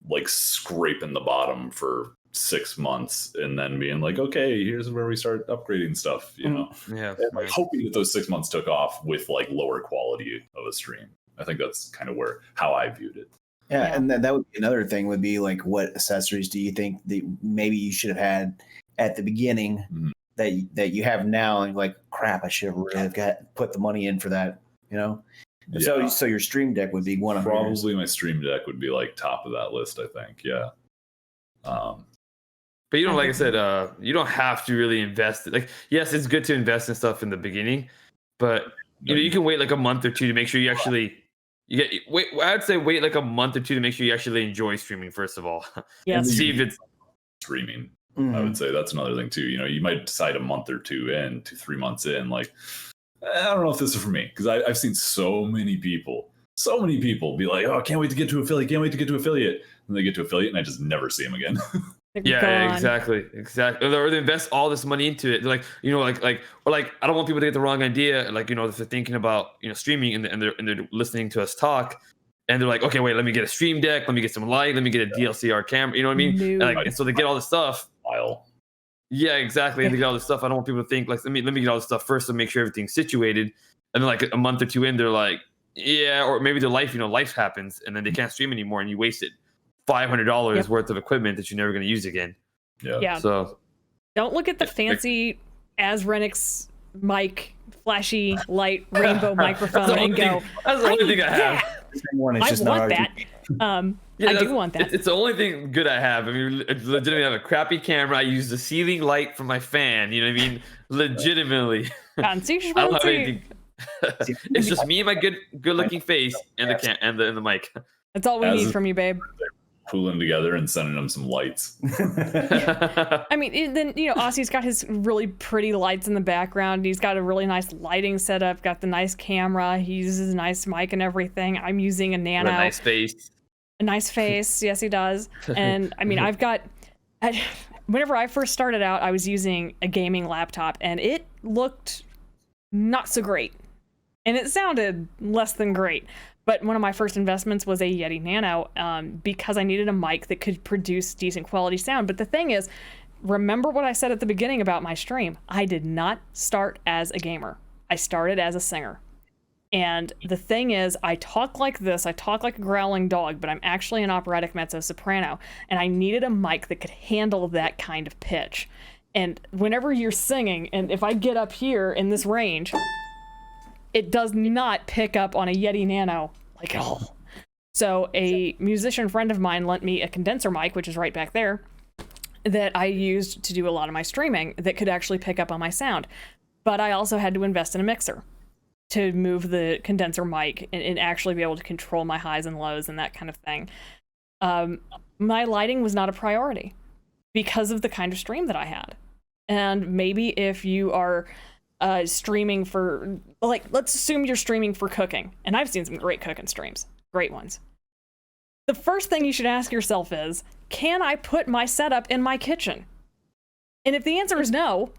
Speaker 5: like scraping the bottom for 6 months and then being like, okay, here's where we start upgrading stuff, you know?
Speaker 4: Yeah.
Speaker 5: And like hoping that those 6 months took off with like lower quality of a stream. I think that's kind of how I viewed it.
Speaker 3: Yeah, and that would be another thing would be like, what accessories do you think that maybe you should have had at the beginning that you have now, and like, crap, I should have really put the money in for that, you know? Yeah. So your Stream Deck would be one of
Speaker 5: probably my Stream Deck would be like top of that list, I think. Yeah.
Speaker 4: But you know, like I said, you don't have to really invest. Like, yes, it's good to invest in stuff in the beginning, but you know, you can wait like a month or two to make sure you actually I would say wait like a month or two to make sure you actually enjoy streaming. First of all, see if it's
Speaker 5: streaming. I would say that's another thing too. You know, you might decide a month or two in, 2-3 months in, like, I don't know if this is for me, because I've seen so many people be like, oh, can't wait to get to affiliate, and they get to affiliate, and I just never see them again.
Speaker 4: Yeah, exactly. Or they invest all this money into it. They're like, you know, like I don't want people to get the wrong idea. Like, you know, if they're thinking about, you know, streaming and they're listening to us talk, and they're like, okay, wait, let me get a Stream Deck, let me get some light, let me get a DLCR camera. You know what I mean? And so they get all this stuff. Yeah, exactly. And they get all this stuff. I don't want people to think like, let me get all this stuff first to make sure everything's situated. And then like a month or two in, they're like, yeah, or maybe their life, you know, life happens, and then they can't stream anymore, and you wasted $500 worth of equipment that you're never going to use again.
Speaker 2: Yeah.
Speaker 4: So
Speaker 2: don't look at the fancy Azrenix mic, flashy light rainbow microphone and go,
Speaker 4: that's the only thing I have.
Speaker 2: I want that. I do want that.
Speaker 4: It's the only thing good I have. I mean, legitimately, I have a crappy camera. I use the ceiling light from my fan. You know what I mean? Legitimately. I don't have anything. It's just me and my good-looking face and the mic.
Speaker 2: That's all we need from you, babe.
Speaker 5: Pulling together and sending them some lights.
Speaker 2: I mean, then, you know, Aussie's got his really pretty lights in the background. He's got a really nice lighting setup, got the nice camera. He uses a nice mic and everything. I'm using a Nano.
Speaker 4: A nice face.
Speaker 2: A nice face. Yes, he does. And I mean, whenever I first started out, I was using a gaming laptop, and it looked not so great. And it sounded less than great. But one of my first investments was a Yeti Nano because I needed a mic that could produce decent quality sound. But the thing is, remember what I said at the beginning about my stream. I did not start as a gamer. I started as a singer. And the thing is, I talk like this. I talk like a growling dog, but I'm actually an operatic mezzo-soprano. And I needed a mic that could handle that kind of pitch. And whenever you're singing, and if I get up here in this range, it does not pick up on a Yeti Nano like at all. So a musician friend of mine lent me a condenser mic, which is right back there, that I used to do a lot of my streaming that could actually pick up on my sound. But I also had to invest in a mixer to move the condenser mic and actually be able to control my highs and lows and that kind of thing. My lighting was not a priority because of the kind of stream that I had. And maybe if you are streaming for, like, let's assume you're streaming for cooking. And I've seen some great cooking streams, great ones. The first thing you should ask yourself is, can I put my setup in my kitchen? And if the answer is no,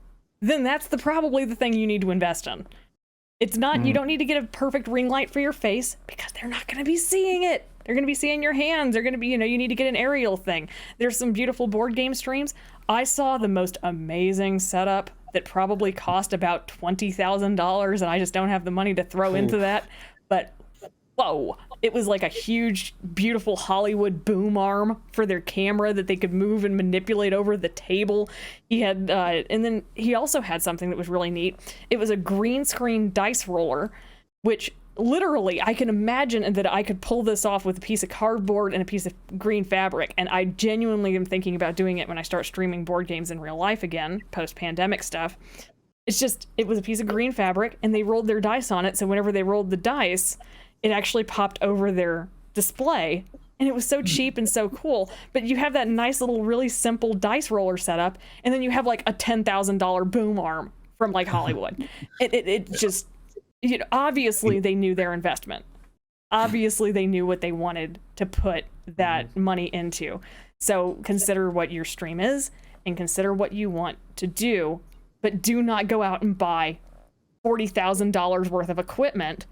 Speaker 2: then that's probably the thing you need to invest in. It's not, you don't need to get a perfect ring light for your face because they're not going to be seeing it. They're going to be seeing your hands. They're going to be, you need to get an aerial thing. There's some beautiful board game streams. I saw the most amazing setup that probably cost about $20,000, and I just don't have the money to throw into that. But whoa, it was like a huge, beautiful Hollywood boom arm for their camera that they could move and manipulate over the table. He had, and then he also had something that was really neat. It was a green screen dice roller, which literally I can imagine that I could pull this off with a piece of cardboard and a piece of green fabric. And I genuinely am thinking about doing it when I start streaming board games in real life again, post-pandemic stuff. It's just, it was a piece of green fabric and they rolled their dice on it. So whenever they rolled the dice, it actually popped over their display. And it was so cheap and so cool. But you have that nice little, really simple dice roller setup. And then you have like a $10,000 boom arm from like Hollywood. It just, obviously they knew their investment. Obviously they knew what they wanted to put that money into. So consider what your stream is and consider what you want to do, but do not go out and buy $40,000 worth of equipment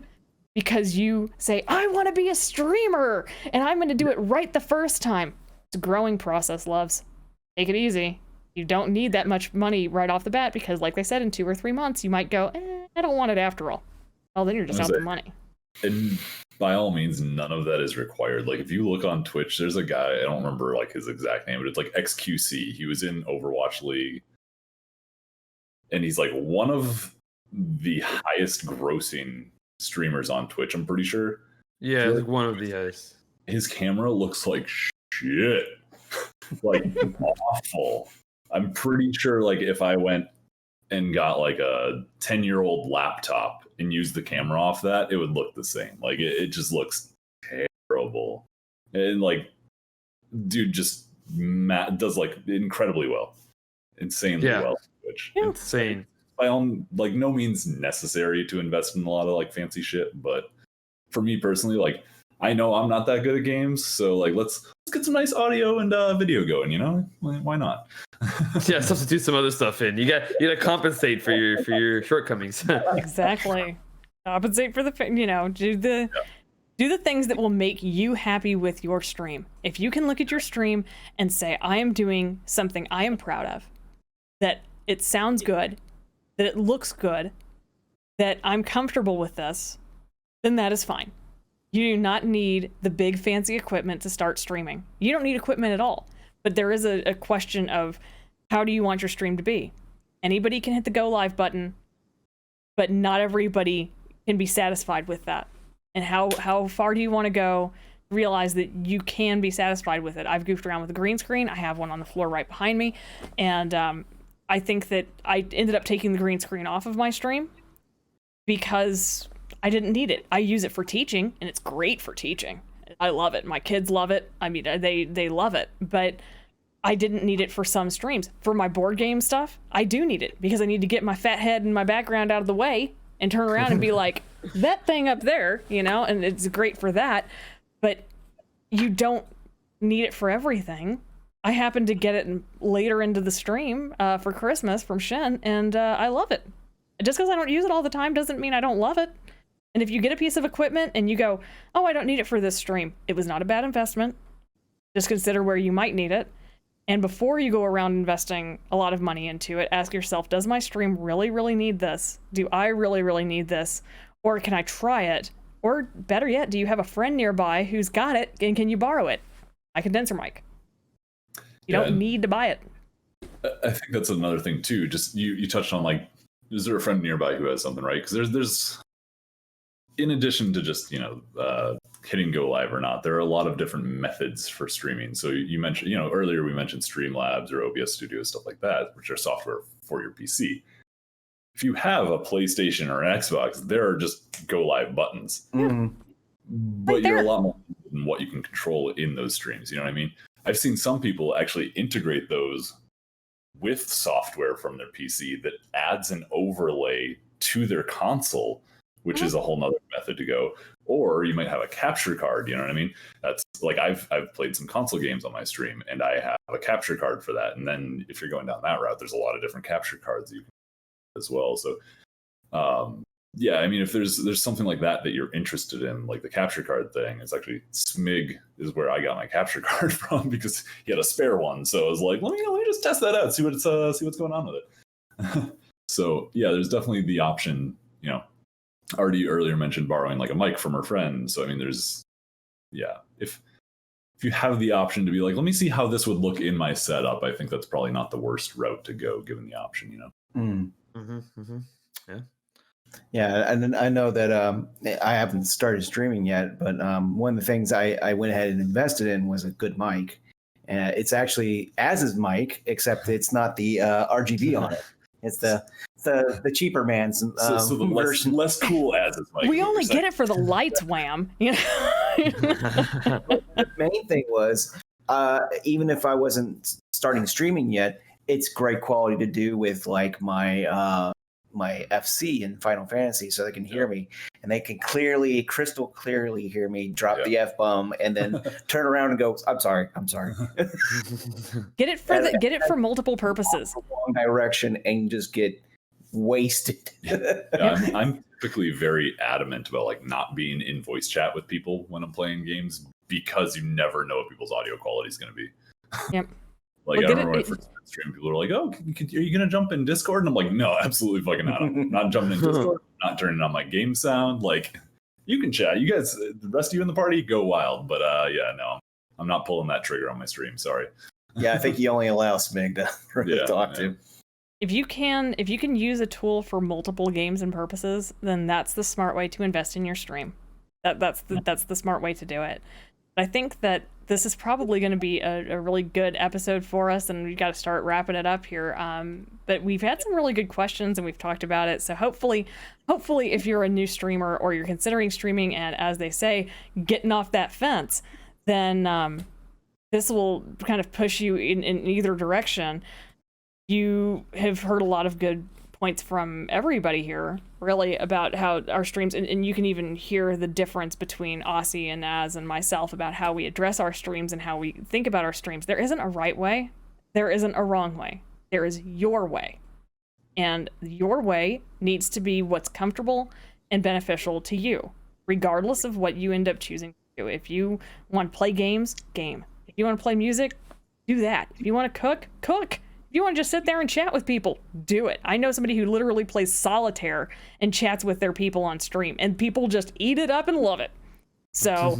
Speaker 2: because you say, I want to be a streamer and I'm going to do it right the first time. It's a growing process, loves. Take it easy. You don't need that much money right off the bat because, like I said, in 2 or 3 months, you might go, I don't want it after all. Well, then you're just out the money.
Speaker 5: And by all means, none of that is required. Like, if you look on Twitch, there's a guy, I don't remember like his exact name, but it's like XQC. He was in Overwatch League. And he's like one of the highest grossing streamers on Twitch, I'm pretty sure.
Speaker 4: Yeah, like one of the highest.
Speaker 5: His camera looks like shit. Like awful. I'm pretty sure like if I went and got like a 10-year-old laptop and used the camera off that, it would look the same. Like it just looks terrible. And like, dude just does like incredibly well. Insanely well. Which
Speaker 4: insane.
Speaker 5: By all, like, no means necessary to invest in a lot of like fancy shit, but for me personally, like, I know I'm not that good at games, so like let's get some nice audio and video going, why not?
Speaker 4: Yeah, substitute some other stuff in. You got to compensate for your shortcomings.
Speaker 2: Exactly. Compensate for the do the things that will make you happy with your stream. If you can look at your stream and say, I am doing something I am proud of, that it sounds good, that it looks good, that I'm comfortable with this, then that is fine. You do not need the big fancy equipment to start streaming. You don't need equipment at all. But there is a question of how do you want your stream to be? Anybody can hit the go live button, but not everybody can be satisfied with that. And how far do you want to go? Realize that you can be satisfied with it. I've goofed around with a green screen. I have one on the floor right behind me. And I think that I ended up taking the green screen off of my stream because I didn't need it. I use it for teaching, and it's great for teaching. I love it. My kids love it. I mean, they love it. But I didn't need it for some streams. For my board game stuff, I do need it because I need to get my fat head and my background out of the way and turn around and be like, that thing up there, and it's great for that. But you don't need it for everything. I happened to get it later into the stream for Christmas from Shen, and I love it. Just because I don't use it all the time doesn't mean I don't love it. And if you get a piece of equipment and you go, oh, I don't need it for this stream, it was not a bad investment. Just consider where you might need it. And before you go around investing a lot of money into it, ask yourself, does my stream really, really need this? Do I really, really need this? Or can I try it? Or better yet, do you have a friend nearby who's got it and can you borrow it? My condenser mic. You don't need to buy it.
Speaker 5: I think that's another thing too. Just you touched on like, is there a friend nearby who has something, right? Because there's in addition to just hitting go live or not, there are a lot of different methods for streaming. So you mentioned, earlier we mentioned Streamlabs or OBS Studio, stuff like that, which are software for your PC. If you have a PlayStation or an Xbox, there are just go live buttons.
Speaker 3: Mm.
Speaker 5: But
Speaker 2: Right
Speaker 5: you're
Speaker 2: there.
Speaker 5: a lot more in what you can control in those streams. You know what I mean? I've seen some people actually integrate those with software from their PC that adds an overlay to their console, which is a whole nother method to go. Or you might have a capture card, you know what I mean? That's like I've played some console games on my stream, and I have a capture card for that. And then if you're going down that route, there's a lot of different capture cards you can as well. So yeah, I mean, if there's something like that you're interested in, like the capture card thing, it's actually Smig is where I got my capture card from because he had a spare one. So I was like, let me just test that out, see what's going on with it. So yeah, there's definitely the option. Already earlier mentioned borrowing like a mic from her friend. So I mean, if you have the option to be like, let me see how this would look in my setup, I think that's probably not the worst route to go, given the option.
Speaker 3: Mm.
Speaker 4: Yeah.
Speaker 3: Yeah, and then I know that I haven't started streaming yet, but one of the things I went ahead and invested in was a good mic. It's actually Az's mic, except it's not the RGB on it. It's the cheaper man's
Speaker 5: So the
Speaker 3: version.
Speaker 5: less cool as it's like.
Speaker 2: We only get it for the lights, Wham.
Speaker 3: The main thing was, even if I wasn't starting streaming yet, it's great quality to do with like my FC in Final Fantasy, so they can hear me, and they can crystal clearly hear me drop the F-bomb and then turn around and go, I'm sorry.
Speaker 2: Get it for multiple purposes.
Speaker 3: Wrong direction and just get wasted.
Speaker 5: I'm typically very adamant about like not being in voice chat with people when I'm playing games because you never know what people's audio quality is going to be.
Speaker 2: Yep.
Speaker 5: Like I remember when I first started streaming, people were like, "Oh, are you going to jump in Discord?" And I'm like, "No, absolutely fucking not. I'm not jumping in Discord. I'm not turning on my game sound. Like, you can chat. You guys, the rest of you in the party, go wild. But yeah, no, I'm not pulling that trigger on my stream. Sorry."
Speaker 3: Yeah, I think you only allow Smig to really talk to.
Speaker 2: If you can use a tool for multiple games and purposes, then that's the smart way to invest in your stream. That's the smart way to do it. But I think that this is probably going to be a really good episode for us, and we've got to start wrapping it up here. But we've had some really good questions, and we've talked about it. So hopefully, if you're a new streamer or you're considering streaming, and as they say, getting off that fence, then this will kind of push you in either direction. You have heard a lot of good points from everybody here, really, about how our streams, and you can even hear the difference between Aussie and Az and myself about how we address our streams and how we think about our streams. There isn't a right way. There isn't a wrong way. There is your way. And your way needs to be what's comfortable and beneficial to you, regardless of what you end up choosing to do. If you want to play games, game. If you want to play music, do that. If you want to cook, cook. If you want to just sit there and chat with people, do it. I know somebody who literally plays solitaire and chats with their people on stream, and people just eat it up and love it. So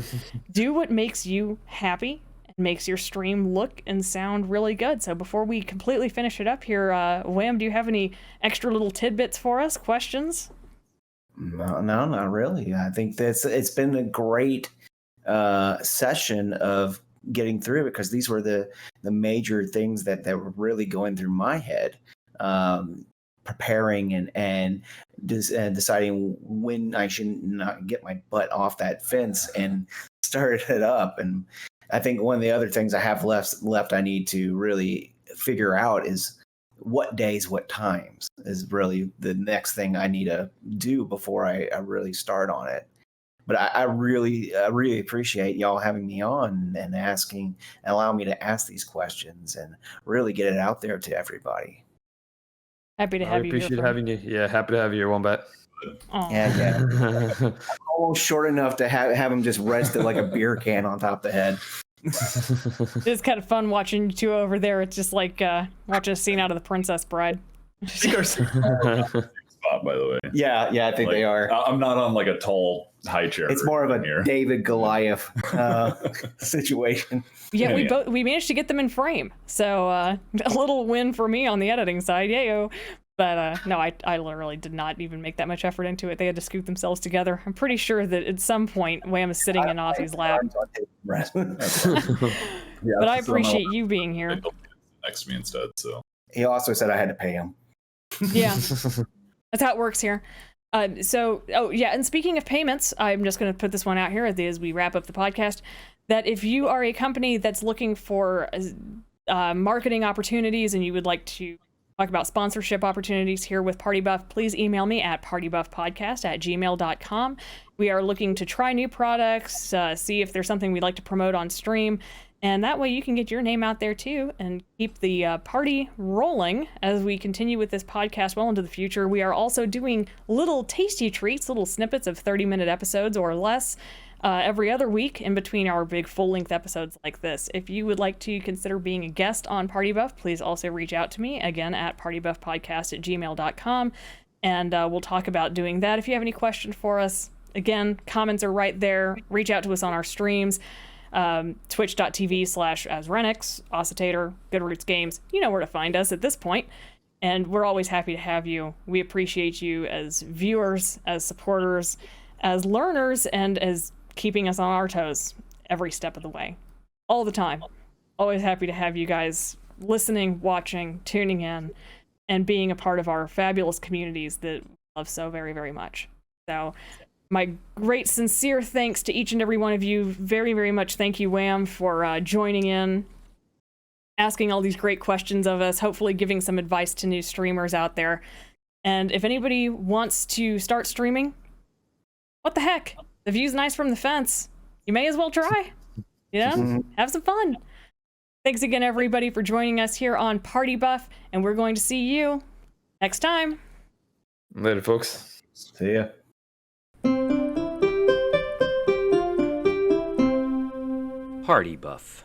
Speaker 2: do what makes you happy and makes your stream look and sound really good. So before we completely finish it up here, Wham, do you have any extra little tidbits for us? Questions?
Speaker 3: No, not really. I think it's been a great session of getting through it, because these were the major things that were really going through my head, preparing and deciding when I should not get my butt off that fence and start it up. And I think one of the other things I have left I need to really figure out is what days, what times is really the next thing I need to do before I really start on it. But I really appreciate y'all having me on and allowing me to ask these questions and really get it out there to everybody.
Speaker 2: Happy to have you.
Speaker 4: Appreciate having you. Yeah, happy to have you here, Wambat.
Speaker 3: Yeah. I'm almost short enough to have him just rested like a beer can on top of the head.
Speaker 2: It's kind of fun watching you two over there. It's just like watching a scene out of The Princess Bride.
Speaker 5: Spot, by the way.
Speaker 3: Yeah, I think they are.
Speaker 5: I'm not on like a tall high chair.
Speaker 3: It's more of a
Speaker 5: here.
Speaker 3: David Goliath situation.
Speaker 2: Yeah, we managed to get them in frame, so a little win for me on the editing side, yayo. But no, I literally did not even make that much effort into it. They had to scoot themselves together. I'm pretty sure that at some point Wham is sitting in Ozzy's lap.
Speaker 5: Yeah,
Speaker 2: But I appreciate you being here.
Speaker 5: Next to me instead. So
Speaker 3: He also said I had to pay him.
Speaker 2: Yeah, that's how it works here. And speaking of payments, I'm just going to put this one out here as we wrap up the podcast, that if you are a company that's looking for marketing opportunities and you would like to talk about sponsorship opportunities here with Party Buff, please email me at partybuffpodcast@gmail.com. We are looking to try new products, see if there's something we'd like to promote on stream, and that way you can get your name out there too and keep the party rolling as we continue with this podcast well into the future. We are also doing little tasty treats, little snippets of 30-minute episodes or less every other week in between our big full-length episodes like this. If you would like to consider being a guest on Party Buff, please also reach out to me, again, at partybuffpodcast@gmail.com, and we'll talk about doing that. If you have any questions for us, again, comments are right there. Reach out to us on our streams, twitch.tv/Azrenix, Oscitater, GoodRootsGames. You know where to find us at this point, and we're always happy to have you. We appreciate you as viewers, as supporters, as learners, and as keeping us on our toes every step of the way, all the time. Always happy to have you guys listening, watching, tuning in, and being a part of our fabulous communities that we love so very, very much. So my great sincere thanks to each and every one of you. Very, very much thank you, Wham, for joining in, asking all these great questions of us, hopefully giving some advice to new streamers out there. And if anybody wants to start streaming, what the heck? The view's nice from the fence. You may as well try. You know? Have some fun. Thanks again, everybody, for joining us here on Party Buff, and we're going to see you next time.
Speaker 4: Later, folks.
Speaker 3: See ya.
Speaker 1: Party Buff.